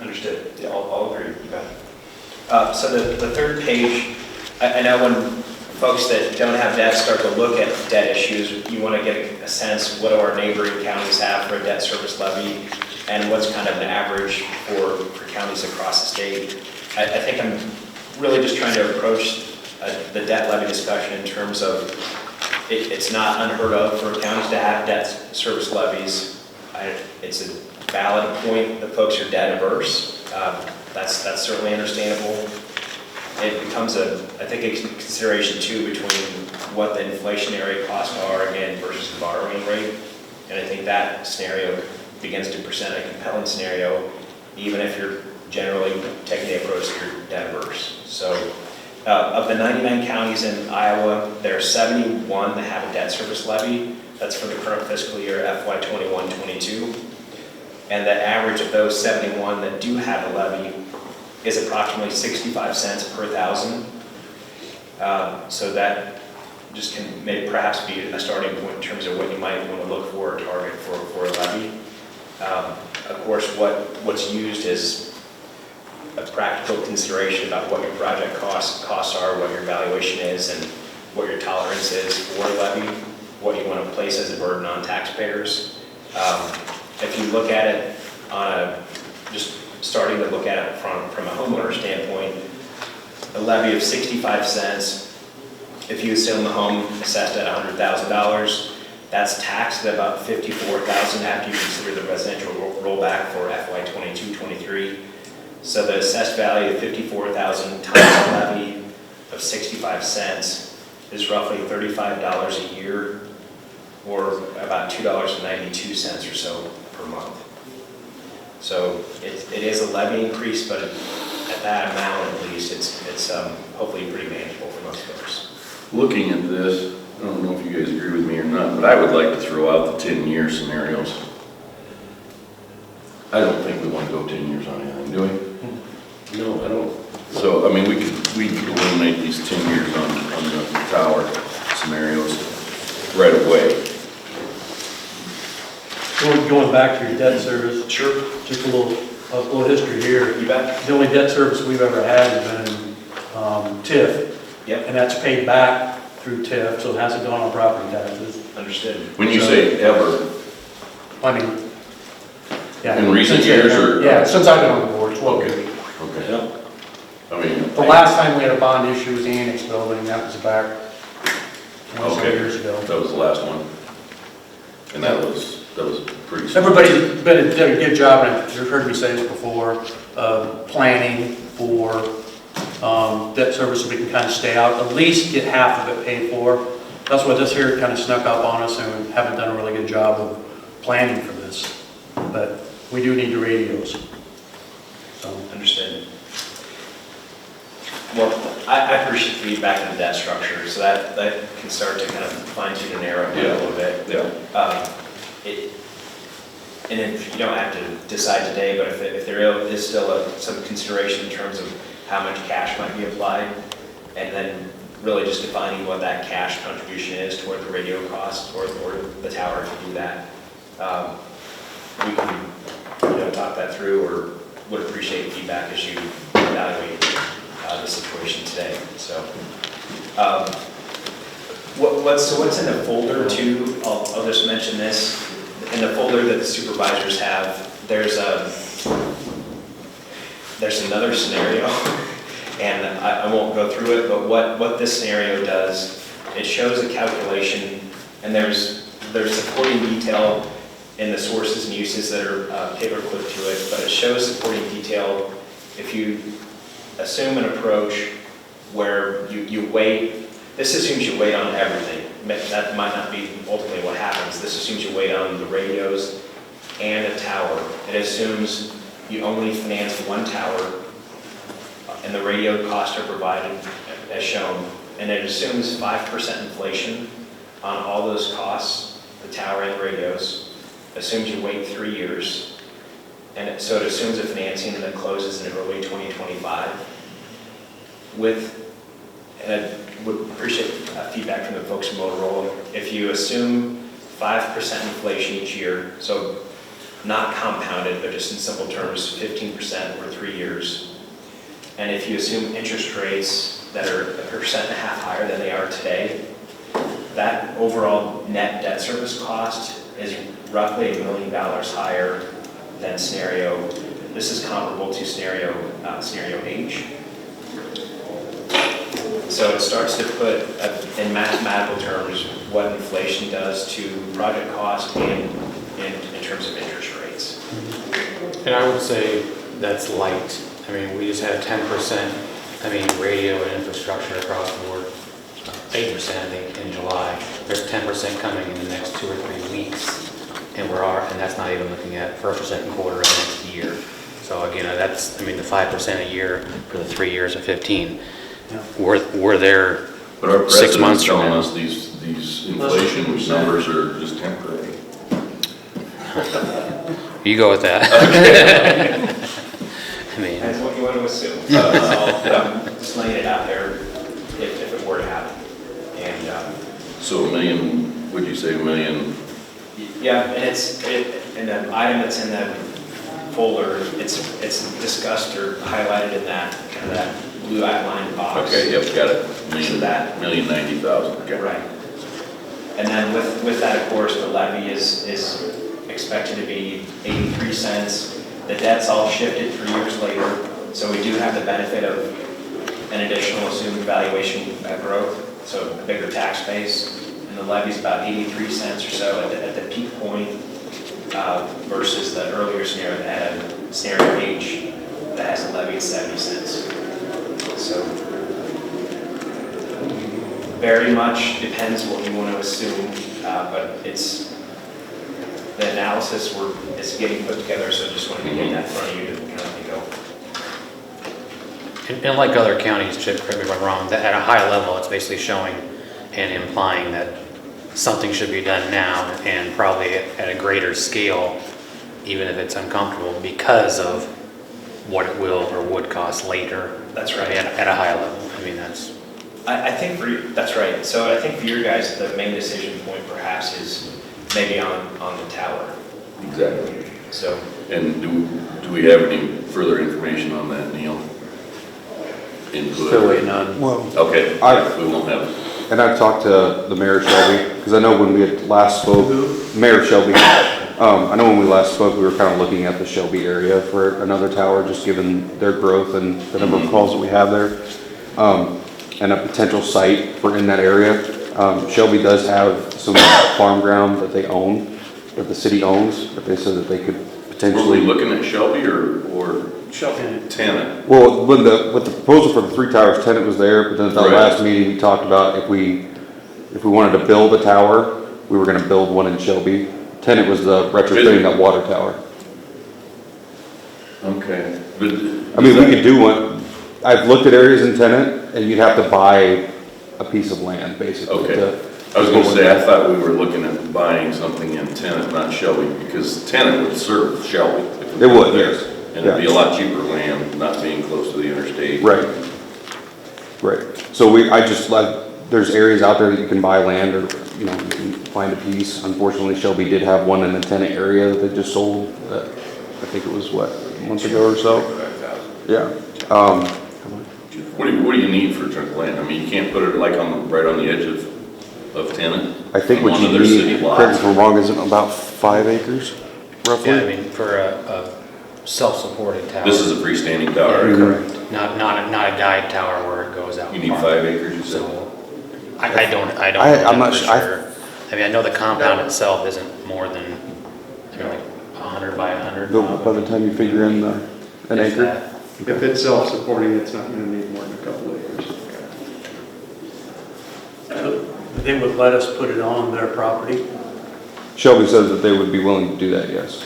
Understood. Yeah, I'll agree. You bet. So the third page, I know when folks that don't have debt start to look at debt issues, you want to get a sense, what do our neighboring counties have for a debt service levy, and what's kind of an average for counties across the state. I think I'm really just trying to approach the debt levy discussion in terms of it's not unheard of for counties to have debt service levies. It's a valid point that folks are debt averse. That's certainly understandable. It becomes I think a consideration too between what the inflationary costs are again versus the borrowing rate. And I think that scenario begins to present a compelling scenario, even if you're generally taking the approach that you're debt averse. So of the 99 counties in Iowa, there are 71 that have a debt service levy. That's for the current fiscal year, FY 21-22. And the average of those 71 that do have a levy is approximately 65 cents per thousand. So that just can maybe perhaps be a starting point in terms of what you might want to look for or target for a levy. Of course, what's used is a practical consideration about what your project costs are, what your valuation is, and what your tolerance is for a levy, what you want to place as a burden on taxpayers. If you look at it just starting to look at it from a homeowner standpoint, a levy of 65 cents, if you assume the home assessed at $100,000, that's taxed at about $54,000 after you consider the residential rollback for FY 22-23. So the assessed value of $54,000 times a levy of 65 cents is roughly $35 a year, or about $2.92 or so per month. So it is a levy increase, but at that amount at least, it's hopefully pretty manageable for most folks. Looking at this, I don't know if you guys agree with me or not, but I would like to throw out the 10-year scenarios. I don't think we want to go 10 years on anything, do we? No, I don't. So, I mean, we could eliminate these 10 years on the tower scenarios right away. Going back to your debt service. Sure. Just a little history here. You bet. The only debt service we've ever had has been TIF. Yep. And that's paid back through TIF, so it hasn't gone on property taxes. Understood. When you say ever, I mean, yeah. in recent years or? Yeah, since I've been on the board, it's well good. Okay. Yep. I mean. The last time we had a bond issue was the annex building, that was back 20 years ago. That was the last one. And that was pretty. Everybody's done a good job, and you've heard me say this before, planning for debt service so we can kind of stay out, at least get half of it paid for. That's what this here kind of snuck up on us, and we haven't done a really good job of planning for this. But we do need the radios. So. Understood. Well, I appreciate the feedback on the debt structure, so that can start to kind of fine tune and narrow it a little bit. And if you don't have to decide today, but if there is still some consideration in terms of how much cash might be applied, and then really just defining what that cash contribution is toward the radio cost or the tower to do that, we can talk that through, or would appreciate feedback as you evaluate the situation today. So, what's in the folder too? I'll just mention this. In the folder that the supervisors have, there's another scenario, and I won't go through it. But what this scenario does, it shows a calculation, and there's supporting detail in the sources and uses that are paperclip to it. But it shows supporting detail if you assume an approach where you weight. This assumes you weight on everything. That might not be ultimately what happens. This assumes you weight on the radios and a tower. It assumes you only finance one tower, and the radio costs are provided as shown. And it assumes 5% inflation on all those costs, the tower and the radios. Assumes you wait 3 years. And so it assumes a financing that closes in early 2025. And I would appreciate feedback from the folks from Motorola. If you assume 5% inflation each year, so not compounded, but just in simple terms, 15% over 3 years, and if you assume interest rates that are 1.5% higher than they are today, that overall net debt service cost is roughly $1 million higher than scenario. This is comparable to scenario H. So it starts to put, in mathematical terms, what inflation does to project cost and in terms of interest rates. And I would say that's light. I mean, we just had 10%, radio and infrastructure across the board. 8%, I think, in July. There's 10% coming in the next 2 or 3 weeks. And that's not even looking at first or second quarter of next year. So again, that's, the 5% a year for the 3 years of 15. We're there But our 6 months president's from telling now. us these inflation numbers are just temporary. You go with that. That's what you want to assume. So just laying it out there if it were to happen. And So $1 million, would you say $1 million? yeah, and and the item that's in the folder, it's discussed or highlighted in that kind of that blue outline box. Okay, yep, got it. So that $1,090,000. Okay. right. And then with that, of course, the levy is expected to be 83 cents. The debt's all shifted 3 years later, so we do have the benefit of an additional assumed valuation growth, so a bigger tax base. And the levy's about 83 cents or so at the peak point versus the earlier scenario that had a scenario H that has a levy at 70 cents. So very much depends what you want to assume, but it's the analysis is getting put together, so just wanted to get that in front of you to kind of think And like other counties, Chip, correct me if I'm wrong, that at a high level, it's basically showing and implying that something should be done now and probably at a greater scale, even if it's uncomfortable, because of what it will or would cost later. That's right. At a high level. that's... I think that's right. So I think for your guys, the main decision point perhaps is maybe on the tower. Exactly. So. And do we have any further information on that, Neil? Still waiting on. Well, Okay, we won't have it. and I've talked to the Mayor Shelby, because I know when we had last spoke, Mayor Shelby, I know when we last spoke, we were kind of looking at the Shelby area for another tower, just given their growth and the number of calls that we have there, and a potential site for in that area. Shelby does have some farm ground that they own, that the city owns, that they said that they could potentially. Were we looking at Shelby or Shelby. Tenant? Well, with the proposal for the 3 towers, Tenant was there, but then at the Right. last meeting, we talked about if we wanted to build a tower, we were gonna build one in Shelby. Tenant was the retrofitting that water tower. Okay. But I mean, we could do one, I've looked at areas in tenant, and you'd have to buy a piece of land, basically. Okay. to- I was gonna say, I thought we were looking at buying something in Tenant, not Shelby, because Tenant would serve Shelby. if we It would, put there. yes. And it'd be a lot cheaper land, not being close to the interstate. Right. Right. So there's areas out there that you can buy land, or, you know, you can find a piece. Unfortunately, Shelby did have one in the tenant area that they just sold, I think it was, what, a month ago or so? Yeah. What do you need for a chunk of land? I mean, you can't put it like right on the edge of Tenant? I think what On you one of their city need, lots? correct me if I'm wrong, is it about 5 acres, roughly? Yeah, I mean, for a self-supported tower. This is a freestanding tower, right? Correct. Not a guide tower where it goes out. You need far. 5 acres, you said? So, I don't know I'm not that for sure. sure. I mean, I know the compound itself isn't more than, like 100 by 100. By the time you figure in an If acre? that. If it's self-supporting, it's not gonna need more than a couple acres. They would let us put it on their property. Shelby says that they would be willing to do that, yes.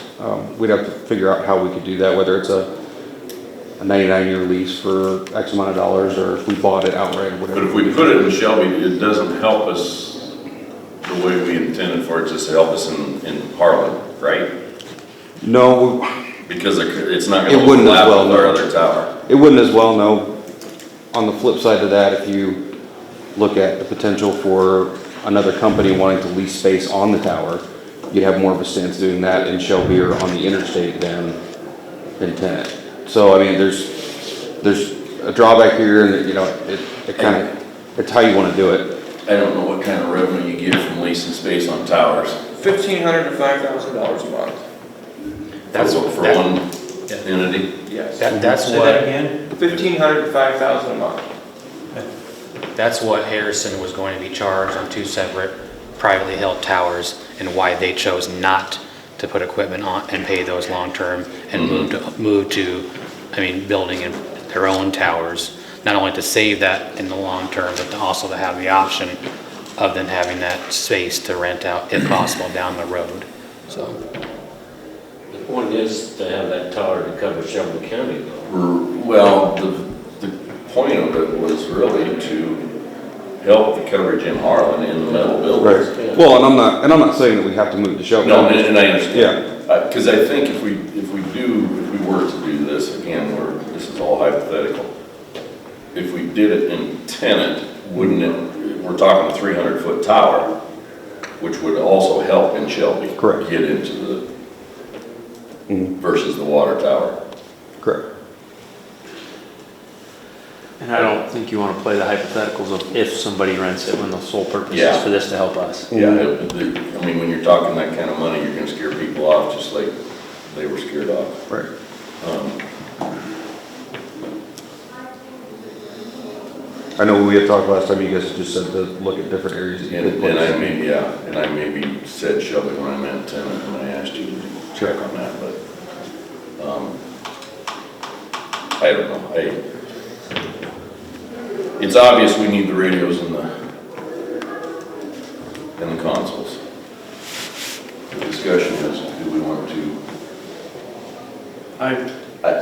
We'd have to figure out how we could do that, whether it's a 99-year lease for X amount of dollars, or if we bought it outright or whatever. But if we put it in Shelby, it doesn't help us the way we intended for it, just to help us in Harlan, right? No, Because it's not It gonna wouldn't as overlap well, with our no. other tower. it wouldn't as well, no. On the flip side of that, if you look at the potential for another company wanting to lease space on the tower, you'd have more of a stance doing that in Shelby or on the interstate than in Tenant. So, I mean, there's a drawback here, and, you know, it kind of, it's how you want to do it. I don't know what kind of revenue you get from leasing space on towers. $1,500 to $5,000 a month. That's For one entity. Yes. That's Say what. that again? $1,500 to $5,000 a month. That's what Harrison was going to be charged on 2 separate privately held towers, and why they chose not to put equipment on and pay those long-term and move to, I mean, building in their own towers, not only to save that in the long term, but to also to have the option of then having that space to rent out if possible down the road, so. The point is to have that tower to cover Shelby County though. Well, the point of it was really to help the coverage in Harlan in the metal buildings. Right. Well, and I'm not saying that we have to move to Shelby. No, and I understand. Yeah. Because I think if we were to do this, again, this is all hypothetical. If we did it in Tenant, wouldn't it, we're talking a 300-foot tower, which would also help in Shelby. Correct. Get into the, versus the water tower. Correct. And I don't think you want to play the hypotheticals of if somebody rents it when the sole purpose Yeah. is for this to help us. Yeah, I mean, when you're talking that kind of money, you're gonna scare people off, just like they were scared off. Right. I know we had talked last time, you guys just said to look at different areas that you could And I place. maybe said Shelby when I meant Tenant, when I asked you to check on that, but, I don't know, it's obvious we need the radios and the consoles. The discussion is, do we want to?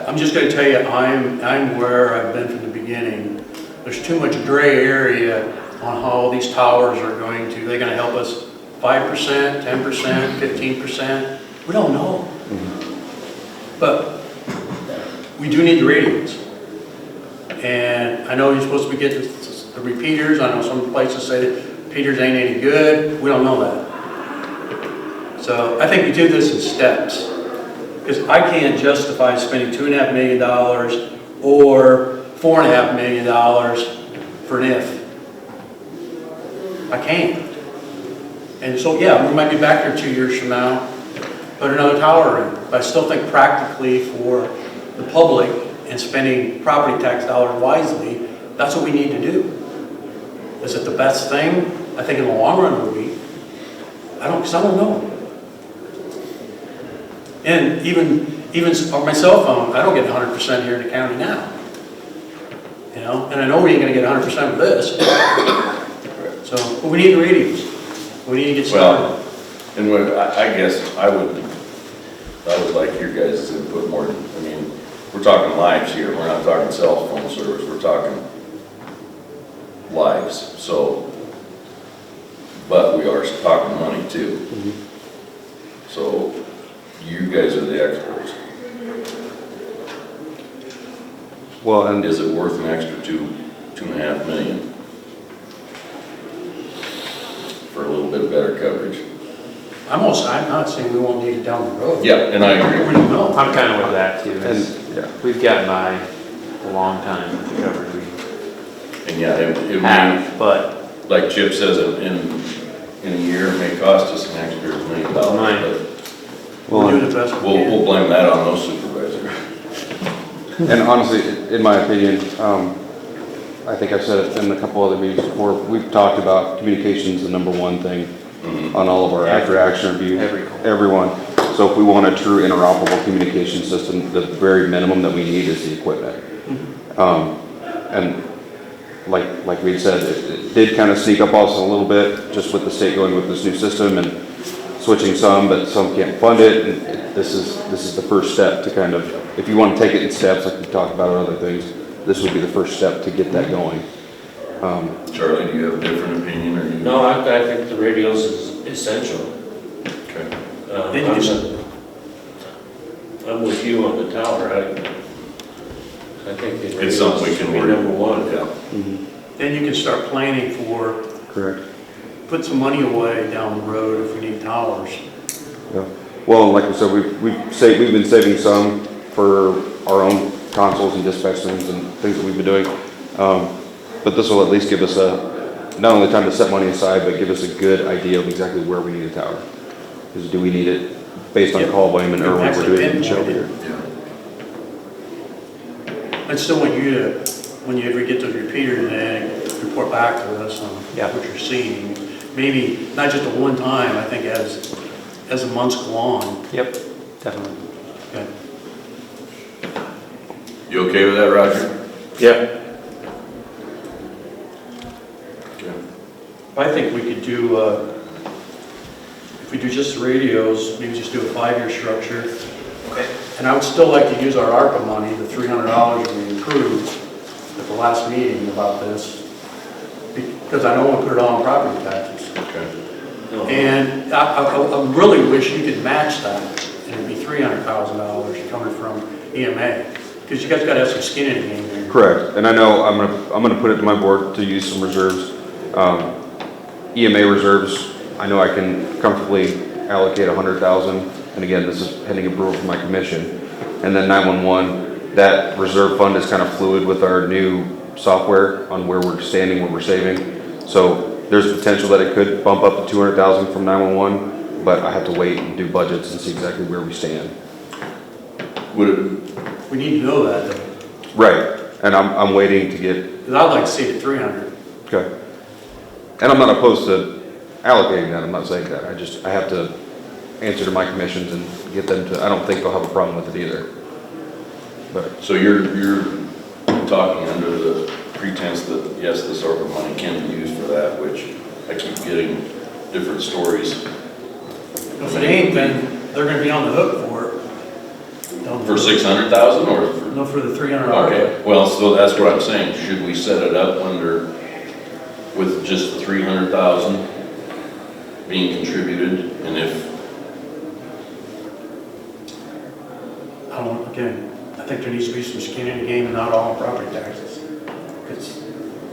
I'm just gonna tell you, I'm where I've been from the beginning. There's too much gray area on how these towers are they're gonna help us 5%, 10%, 15%. We don't know. But we do need the radios. And I know you're supposed to be getting the repeaters. I know some places say that repeaters ain't any good. We don't know that. So I think we do this in steps. Because I can't justify spending $2.5 million or $4.5 million for an if. I can't. And so, yeah, we might be back here 2 years from now, put another tower in. But I still think practically for the public and spending property tax dollars wisely, that's what we need to do. Is it the best thing? I think in the long run it will be. Because I don't know. And even on my cell phone, I don't get 100% here in the county now. You know, and I know we ain't gonna get 100% with this. So, but we need the radios. We need to get started. Well, and I guess I would like your guys' input more. I mean, we're talking lives here, we're not talking cell phone service, we're talking lives, so, but we are talking money too. So, you guys are the experts. Well, and Is it worth an extra 2.5 million? For a little bit better coverage? I'm not saying we won't need it down the road. Yeah, and I agree. We don't know. I'm kind of with that too. and, It's- yeah, We've gotten by a long time with the coverage we And yeah, it may, have, but like Chip says, in a year, it may cost us an extra $1 million. Right. But well, We'll do and, the best we we'll can. blame that on those supervisors. and honestly, in my opinion, I think I've said it in a couple other meetings before, we've talked about communication's the number one thing on all of our after-action reviews. Everyone. So if we want a true interoperable communication system, the very minimum that we need is the equipment. And like we said, it did kind of sneak up on us a little bit, just with the state going with this new system and switching some, but some can't fund it. And this is the first step to kind of, if you want to take it in steps, like we talked about other things, this would be the first step to get that going. Charlie, do you have a different opinion, or you? No, I think the radios is essential. Okay. I'm with you on the tower. I think the It's radios something we should can be work. number one. Yeah. Then you can start planning for, Correct. put some money away down the road if we need towers. Yeah. Well, like I said, we've been saving some for our own consoles and dispatch things and things that we've been doing. But this will at least give us not only time to set money aside, but give us a good idea of exactly where we need a tower. Because do we need it based on call volume or what we're doing in Shelby? I still want you to, when you ever get those repeaters in, report back to us on what you're seeing. Maybe not just a one time, I think as the months go on. Yep, definitely. Okay. You okay with that, Roger? Yeah. Okay. I think we could do, if we do just the radios, maybe just do a 5-year structure. Okay. And I would still like to use our ARPA money, the $300 we approved at the last meeting about this, because I don't want to put it all on property taxes. Okay. And I really wish you could match that, and it'd be $300,000 coming from EMA, because you guys got to have some skin in the game here. Correct. And I know I'm gonna put it to my board to use some reserves. EMA reserves, I know I can comfortably allocate 100,000. And again, this is pending approval from my commission. And then 911, that reserve fund is kind of fluid with our new software on where we're standing, where we're saving. So there's potential that it could bump up to 200,000 from 911, but I have to wait and do budgets and see exactly where we stand. Would it, We need to know that, though, Right. And I'm waiting to get, because I'd like to see it at 300. okay. And I'm not opposed to allocating that, I'm not saying that. I have to answer to my commissions and get them to, I don't think they'll have a problem with it either. But, so you're talking under the pretense that, yes, this ARPA money can be used for that, which I keep getting different stories. If it ain't, then they're gonna be on the hook for it. For 600,000 or for? No, for the $300. Okay, well, so that's what I'm saying, should we set it up under, with just the 300,000 being contributed, and if, Again, I think there needs to be some skin in the game and not all on property taxes.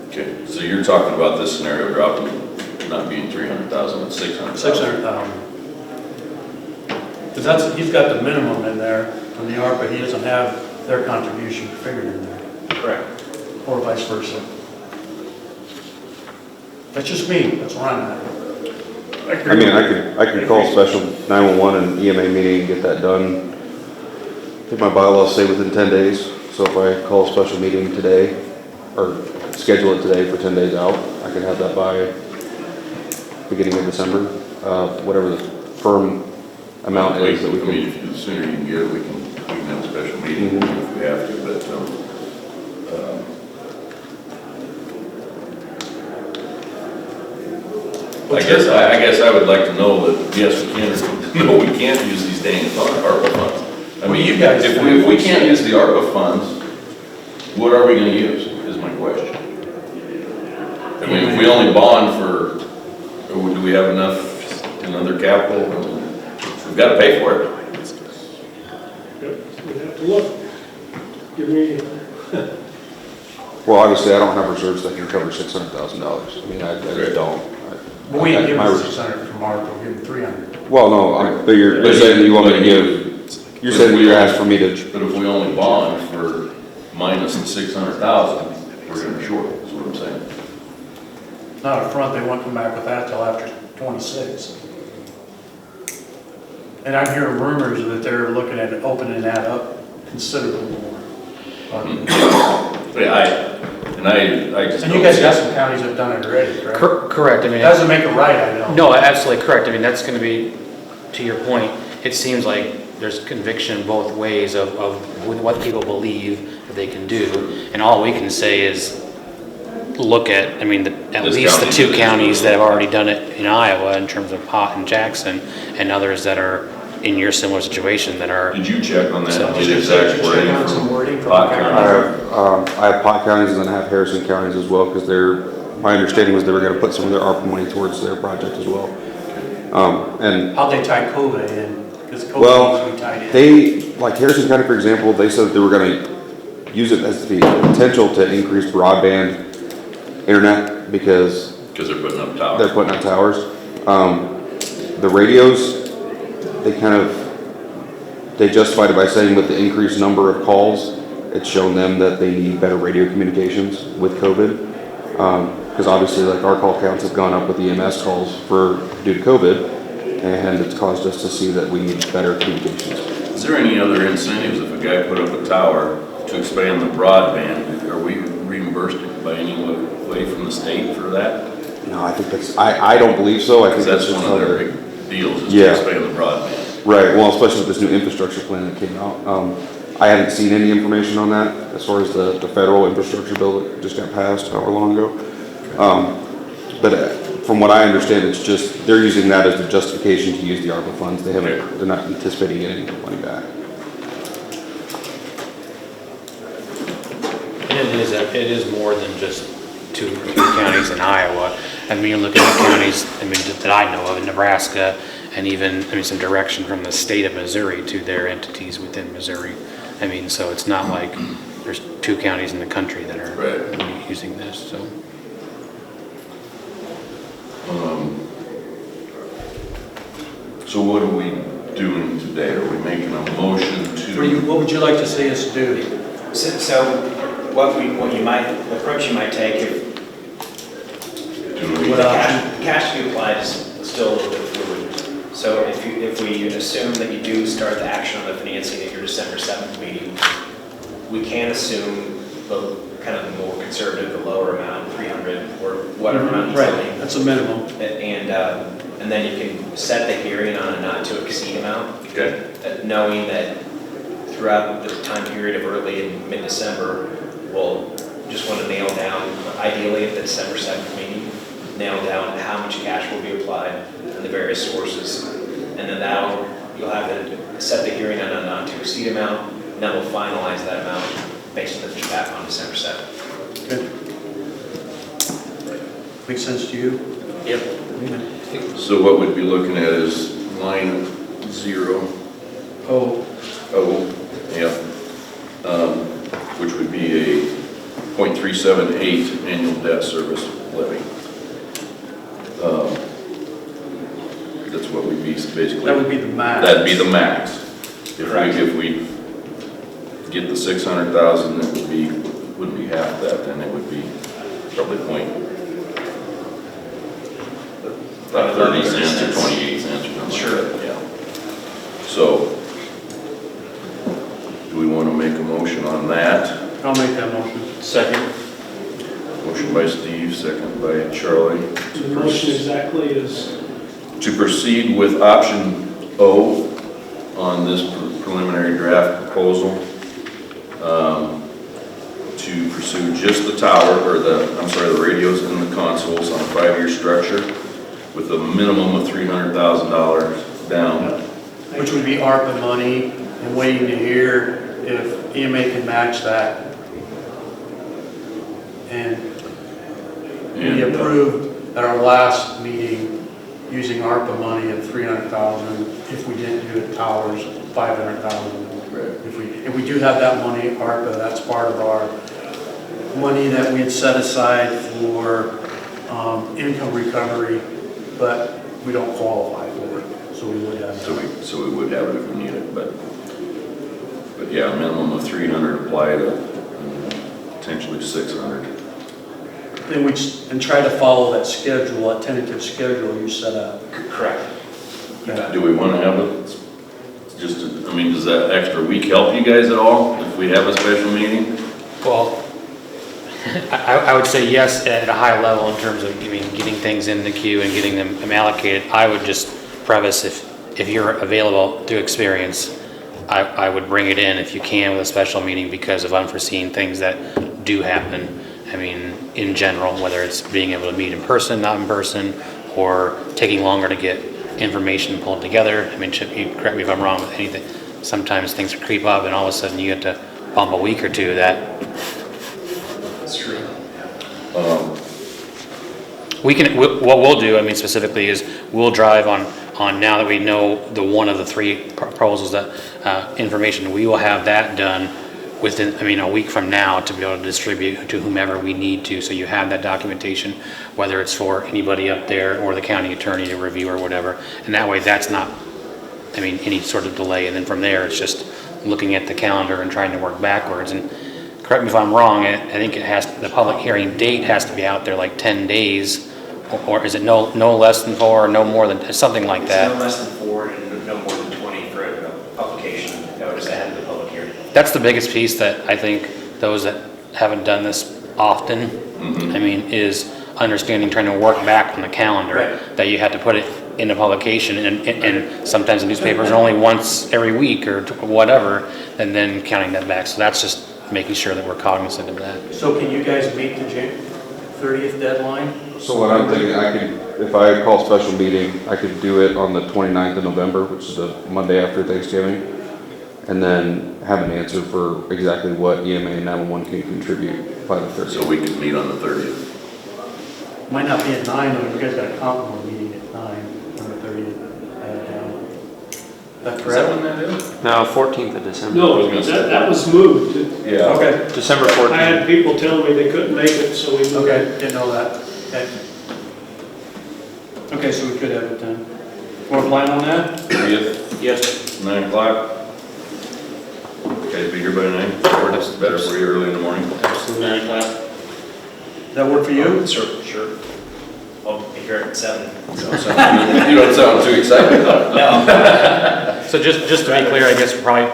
okay, so you're talking about this scenario dropping, not being 300,000, but 600,000. 600,000. Because he's got the minimum in there on the ARPA, he doesn't have their contribution figured in there. Correct. Or vice versa. That's just me, that's where I'm at. I mean, I could call a special 911 and EMA meeting and get that done. I think my bylaws say within 10 days, so if I call a special meeting today, or schedule it today for 10 days out, I can have that by beginning of December, whatever the firm amount is that we I mean, can. if the sooner you can get it, we can have a special meeting if we have to, but, I guess I would like to know that, yes, we can, or no, we can't use these dang ARPA funds. I mean, if we can't use the ARPA funds, what are we gonna use, is my question. I mean, if we only bond for, or do we have enough in other capital? We've gotta pay for it. Yep, we'd have to look. Give me, Well, obviously, I don't have reserves that can cover $600,000. I mean, I just don't. But we ain't giving My- 600 from ARPA, we're giving 300. Well, no, but you're saying you want me to give, you're saying you asked for me to, But if we only bond for minus the 600,000, we're gonna be short, is what I'm saying. Not up front, they won't come back with that till after 26. And I'm hearing rumors that they're looking at opening that up considerably more. Yeah, I just. And you guys got some counties that have done it already, correct? Correct, I mean. Doesn't make it right, I know. No, absolutely correct. I mean, that's gonna be, to your point, it seems like there's conviction both ways of what people believe that they can do. And all we can say is, look at, I mean, at This least the county two did it. counties that have already done it in Iowa in terms of Pot and Jackson, and others that are in your similar situation that are. Did you check on that? So- Get exact wording Check on some from wording from Pot the County? I have Pot counties and then I have Harrison counties as well, because my understanding was they were gonna put some of their ARPA money towards their project as well. And How'd they tie COVID in? Because Well, COVID needs to be tied in. they, like Harrison County, for example, they said they were gonna use it as the potential to increase broadband internet because Because they're putting up towers. they're putting up towers. The radios, they justified it by saying with the increased number of calls, it's shown them that they need better radio communications with COVID. Because obviously, like, our call counts have gone up with EMS calls due to COVID, and it's caused us to see that we need better communications. Is there any other incentives if a guy put up a tower to expand the broadband? Are we reimbursed by any way from the state for that? No, I think I don't believe so. I think Because that's just one of their other- big deals, is Yeah. to expand the broadband. Right, well, especially with this new infrastructure plan that came out. I haven't seen any information on that as far as the federal infrastructure bill that just got passed however long ago. But from what I understand, it's just, they're using that as the justification to use the ARPA funds. They're not anticipating getting any money back. It is more than just two counties in Iowa. I mean, you're looking at counties, I mean, that I know of in Nebraska, and even, I mean, some direction from the state of Missouri to their entities within Missouri. I mean, so it's not like there's two counties in the country that are using this, so. So what are we doing today? Are we making a motion to? What would you like to see us do? So the approach you might take if the cash to be applied is still a little bit fluid. So if we assume that you do start the action on the financing at your December 7th meeting, we can assume the kind of the more conservative, the lower amount, 300 or whatever amount you're saying. That's a minimum. And then you can set the hearing on a not to exceed amount. Okay. Knowing that throughout the time period of early and mid-December, we'll just want to nail down, ideally at the December 7th meeting, nail down how much cash will be applied and the various sources. And then you'll have to set the hearing on a not to exceed amount, and then we'll finalize that amount based on the feedback on December 7th. Good. Makes sense to you? Yep. So what we'd be looking at is line 0. Oh. Yeah. Which would be a 0.378 annual debt service levy. That's what we'd be basically. That would be the max. That'd be the max. If we get the 600,000, it wouldn't be half that, then it would be probably about 30 cents or 28 cents or something. Sure. Yeah. So, do we want to make a motion on that? I'll make that motion. Second. Motion by Steve, second by Charlie. the motion exactly is, To proceed with option O on this preliminary draft proposal, to pursue just the tower, or the radios and the consoles on a 5-year structure with a minimum of $300,000 down. Which would be ARPA money and waiting to hear if EMA can match that. And we approved at our last meeting using ARPA money of 300,000. If we didn't do it towers, 500,000. If we do have that money, ARPA, that's part of our money that we had set aside for income recovery, but we don't qualify for it, so we would have. So we would have it if we need it, but yeah, a minimum of 300 apply to potentially 600. And try to follow that schedule, that tentative schedule you set up. Correct. Do we want to have it, I mean, does that extra week help you guys at all if we have a special meeting? Well, I would say yes at a high level in terms of, getting things in the queue and getting them allocated. I would just preface, if you're available through experience, I would bring it in if you can with a special meeting because of unforeseen things that do happen. In general, whether it's being able to meet in person, not in person, or taking longer to get information pulled together. Chip, you correct me if I'm wrong with anything. Sometimes things creep up and all of a sudden you have to bump a week or two. That's true. What we'll do, specifically, is we'll drive on now that we know the one of the three proposals that information, we will have that done within, a week from now to be able to distribute to whomever we need to. So you have that documentation, whether it's for anybody up there or the county attorney to review or whatever. And that way that's not, any sort of delay. And then from there, it's just looking at the calendar and trying to work backwards. And correct me if I'm wrong, I think the public hearing date has to be out there like 10 days, or is it no less than 4 or no more than, something like that? It's no less than 4 and no more than 20 for a publication notice ahead of the public hearing. That's the biggest piece that I think those that haven't done this often, is understanding, trying to work back on the calendar, Right. that you have to put it in a publication, and sometimes the newspapers are only once every week or whatever, and then counting that back. So that's just making sure that we're cognizant of that. So can you guys meet the 30th deadline? So what I'm thinking, if I call special meeting, I could do it on the 29th of November, which is the Monday after Thanksgiving, and then have an answer for exactly what EMA and 911 can contribute by the 30th. So we could meet on the 30th. Might not be at 9, though, you guys got a comparable meeting at 9 on the 30th. I have it down. Is that correct? when that is? No, 14th of December. No, that was moved. Yeah. Okay. December I 14th. had people telling me they couldn't make it, so we moved Okay, it. didn't know that. Okay, so we could have it then. Want to plan on that? 30th, Yes. 9 o'clock. Okay, be here by 9. Or just better for you early in the morning. Absolutely. 9 o'clock? Does that work for you? Sure. I'll be here at 7. You don't sound too excited. No. So just to be clear, I guess probably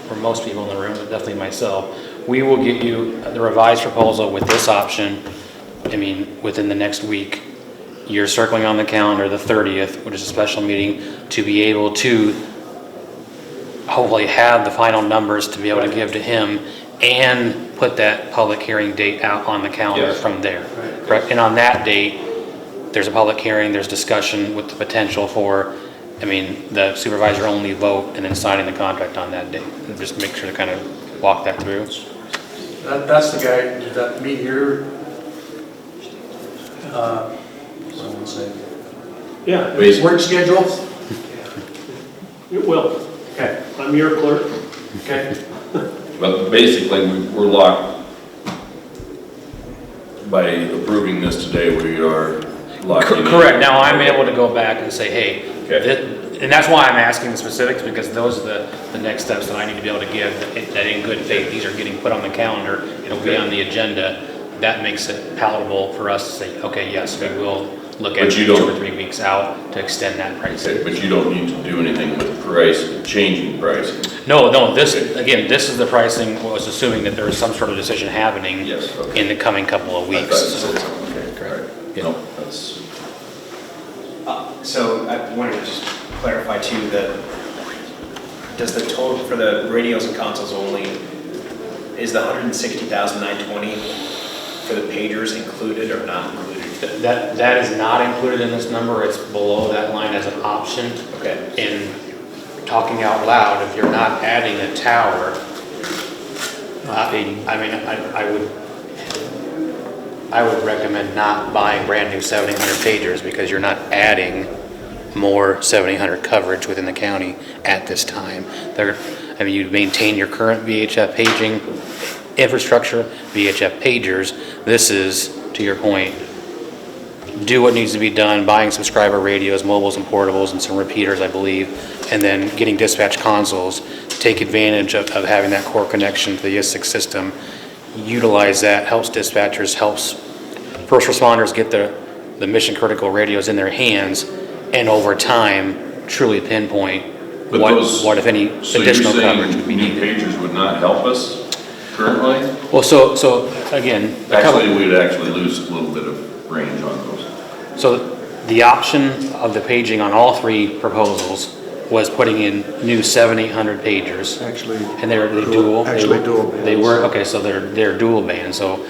for most people in the room, but definitely myself, we will get you the revised proposal with this option, within the next week. You're circling on the calendar the 30th, which is a special meeting, to be able to hopefully have the final numbers to be able to give to him and put that public hearing date out on the calendar Yes. from there. Correct? And on that date, there's a public hearing, there's discussion with the potential for, the supervisor only vote and then signing the contract on that date. And just make sure to kind of walk that through. That's the guy, did that meet your, what I want to say? Yeah, Work schedule? it will. Okay. I'm your clerk. Okay. But basically, we're locked. By approving this today, we are locked in. Correct. Now I'm able to go back and say, hey, Okay. and that's why I'm asking the specifics, because those are the next steps that I need to be able to give, that in good faith, these are getting put on the calendar, it'll be on the agenda. That makes it palatable for us to say, okay, yes, we will look at But you 2 don't- or 3 weeks out to extend that pricing. Okay, but you don't need to do anything with price, changing pricing. No, this is the pricing, was assuming that there was some sort of decision happening Yes, okay. in the coming couple of I weeks. thought you said something. Okay, correct. Yeah. No, that's, So I wanted to just clarify too that, does the total for the radios and consoles only, is the 160,920 for the pagers included or not included? That is not included in this number, it's below that line as an option. Okay. And talking out loud, if you're not adding a tower, I would recommend not buying brand new 7800 pagers because you're not adding more 7800 coverage within the county at this time. You maintain your current VHF paging infrastructure, VHF pagers. This is, to your point, do what needs to be done, buying subscriber radios, mobiles and portables, and some repeaters, I believe, and then getting dispatch consoles. Take advantage of having that core connection to the IS6 system. Utilize that, helps dispatchers, helps first responders get the mission critical radios in their hands, and over time, truly pinpoint what if any additional coverage would be needed. Pagers would not help us currently? Well, so again. Actually, we'd actually lose a little bit of range on those. So the option of the paging on all three proposals was putting in new 7800 pagers. Actually. And they're dual? Actually dual bands. They were, okay, so they're dual band, so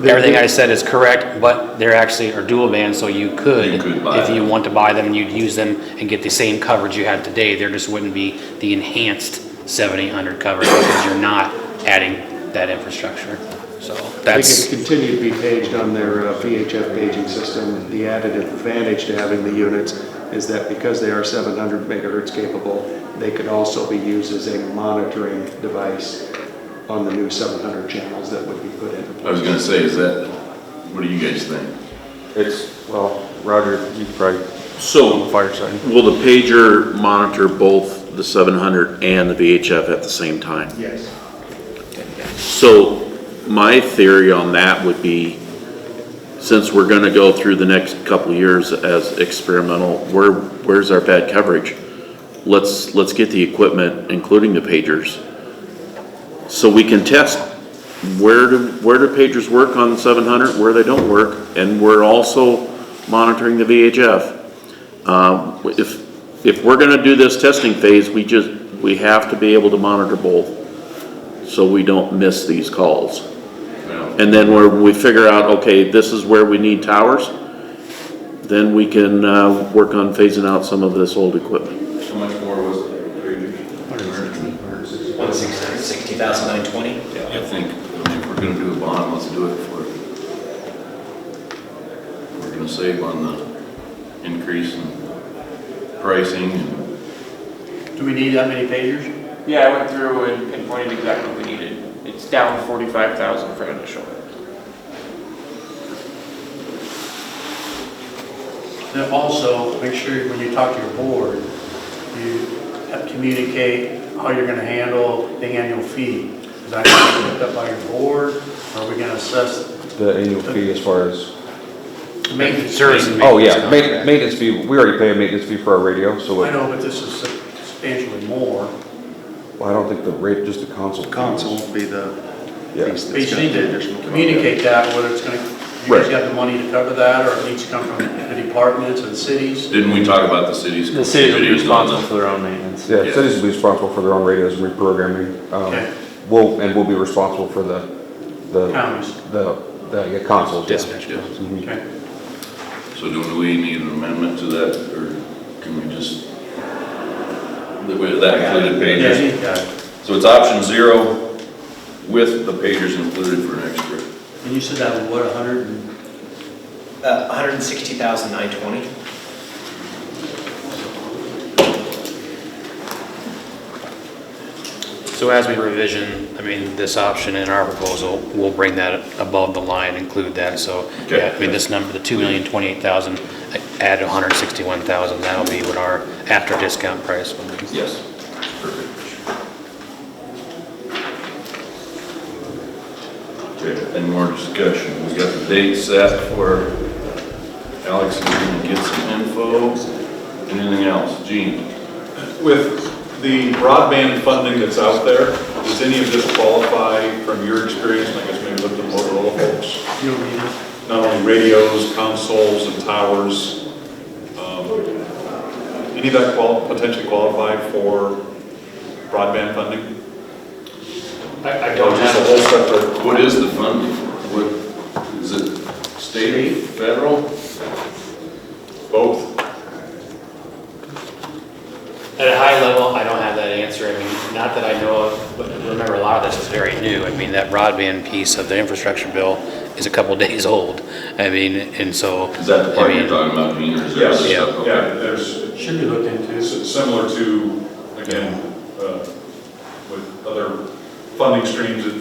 everything I said is correct, but they're actually are dual band, so you could buy if you them. want to buy them, you'd use them and get the same coverage you have today. There just wouldn't be the enhanced 7800 coverage because you're not adding that infrastructure. So that's. They can continue to be paged on their VHF paging system. The added advantage to having the units is that because they are 700 megahertz capable, they could also be used as a monitoring device on the new 700 channels that would be put in. I was gonna say, what do you guys think? Well, Roger, you probably, So, on the fire side. will the pager monitor both the 700 and the VHF at the same time? Yes. So, my theory on that would be, since we're gonna go through the next couple of years as experimental, where's our bad coverage? Let's get the equipment, including the pagers, so we can test where do pagers work on 700, where they don't work, and we're also monitoring the VHF. If we're gonna do this testing phase, we have to be able to monitor both, so we don't miss these calls. And then when we figure out, okay, this is where we need towers, then we can work on phasing out some of this old equipment. How much more was it? 160,920. I think if we're gonna do a bond, let's do it for, we're gonna save on the increase in pricing and. Do we need that many pagers? Yeah, I went through and pinpointed exactly what we needed. It's down 45,000 for initial. Then also, make sure when you talk to your board, you communicate how you're gonna handle the annual fee. Is that gonna be looked up by your board, or are we gonna assess The annual fee as far as, maintenance? Service. oh yeah, maintenance fee, we already pay a maintenance fee for our radio, so. I know, but this is substantially more. Well, I don't think the rate, just the console. Console would be the Yeah. piece But that's you going need to be to additional. communicate that, whether it's gonna, you guys have the money to cover that, or it needs to come from the departments and cities. Didn't we talk about the cities? The cities will be videos on responsible for their own maintenance. Yeah, Yes. cities will be responsible for their own radios and reprogramming. Okay. We'll be responsible for the Counties. consoles. yeah. Dispatch. Mhm. Okay. So do we need an amendment to that, or can we just, that included pagers? Yeah. So it's option 0 with the pagers included for next year. And you said that was what, 160,920. So as we revision, this option in our proposal, we'll bring that above the line, include that, so, Okay. yeah, this number, the 2,028,000, add 161,000, that'll be what our after discount price will be. Yes. Perfect. Okay, any more discussion? We got the date set for Alex is going to get some info. Anything else? Gene? With the broadband funding that's out there, does any of this qualify from your experience, and I guess maybe with the Motorola folks? You don't need it? Not only radios, consoles, and towers, any of that potentially qualify for broadband funding? I don't Just a have, whole separate. What is the funding? What, is it state, federal? Both. At a high level, I don't have that answer. I mean, not that I know of, but remember, a lot of this is very new. I mean, that broadband piece of the infrastructure bill is a couple days old. I mean, and so. Is that the part you're talking about, Dean, or is there other Yes, stuff? Okay. yeah, there's, Should be looked into. similar to, again, with other funding streams, it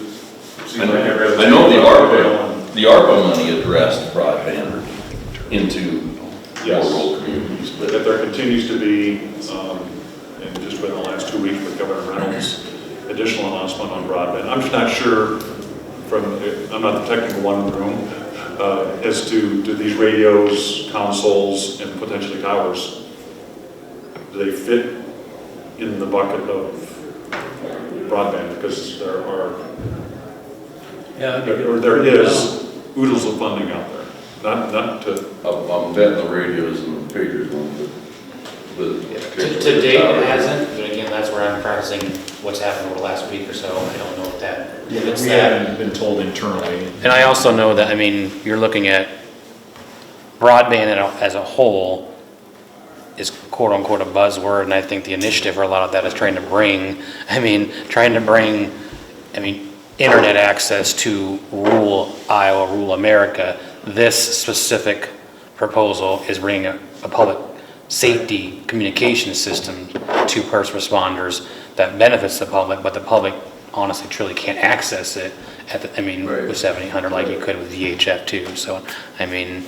seems like every. I know the ARPA money addressed broadband into Yes. rural communities, But but there continues to be, and just within the last 2 weeks with Governor Reynolds, additional announcement on broadband. I'm just not sure I'm not the technical one in the room, as to do these radios, consoles, and potentially towers, do they fit in the bucket of broadband? Because there is oodles of funding out there. Not to. I'm betting the radios and the pagers one, but. To date, it hasn't, but again, that's where I'm practicing what's happened over the last week or so. I don't know if that. If We haven't been told internally. And I also know that, I mean, you're looking at broadband as a whole is quote unquote a buzzword, and I think the initiative for a lot of that is trying to bring internet access to rural Iowa, rural America. This specific proposal is bringing a public safety communication system to first responders that benefits the public, but the public honestly truly can't access it with 7800 like you could with VHF too. So, I mean,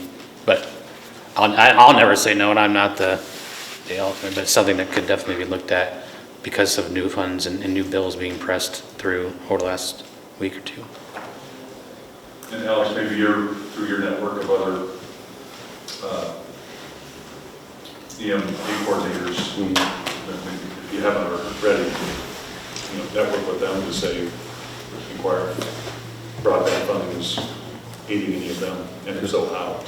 but I'll never say no, and I'm not the ultimate, but it's something that could definitely be looked at because of new funds and new bills being pressed through over the last week or two. And Alex, maybe through your network of other EMA coordinators, if you haven't already, network with them to say, inquire if broadband funding is aiding any of them, and if so, how?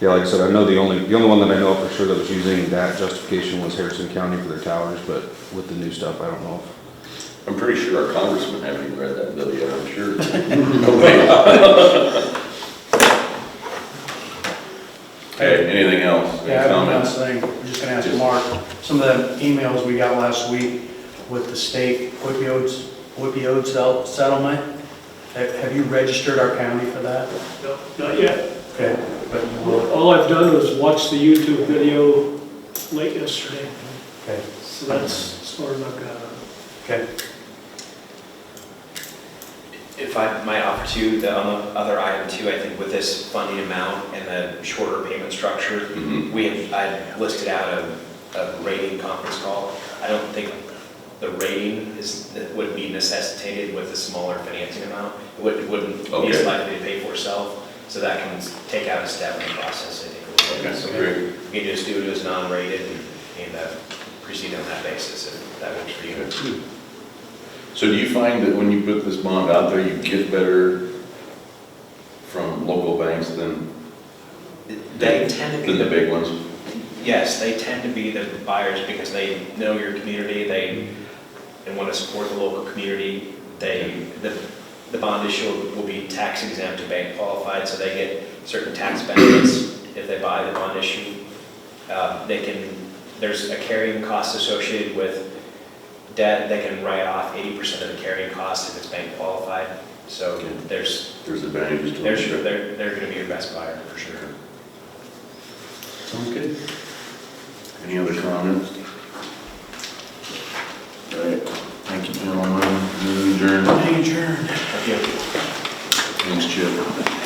Yeah, like I said, I know the only one that I know for sure that was using that justification was Harrison County for their towers, but with the new stuff, I don't know if. I'm pretty sure our congressman haven't even read that bill yet, I'm sure. Okay, anything else? Yeah, I have one Comments? last thing. I'm just gonna ask Mark, some of the emails we got last week with the state opioid settlement, have you registered our county for that? No, not yet. Okay, but you will. All I've done is watch the YouTube video late yesterday, Okay, so that's as far as I've got. okay. If I might offer to, on the other item too, I think with this funding amount and the shorter payment structure, I listed out a rating conference call. I don't think the rating would be necessitated with a smaller financing amount. It wouldn't be as likely to pay for itself, so that can take out a step in the process, I think. Okay, So great. we can just do it as non-rated and proceed on that basis, if that works for you. So do you find that when you put this bond out there, you get better from local banks than They tend to be the big ones? Yes, they tend to be the buyers because they know your community, they want to support the local community. The bond issue will be tax exempt to bank qualified, so they get certain tax benefits if they buy the bond issue. There's a carrying cost associated with debt. They can write off 80% of the carrying cost if it's bank qualified. So there's advantages to it. They're going to be your best buyer for sure. Sounds good. Any other comments? All right. Thank you, gentlemen. Adjourned. Adjourned. Thank you. Thanks, Chip.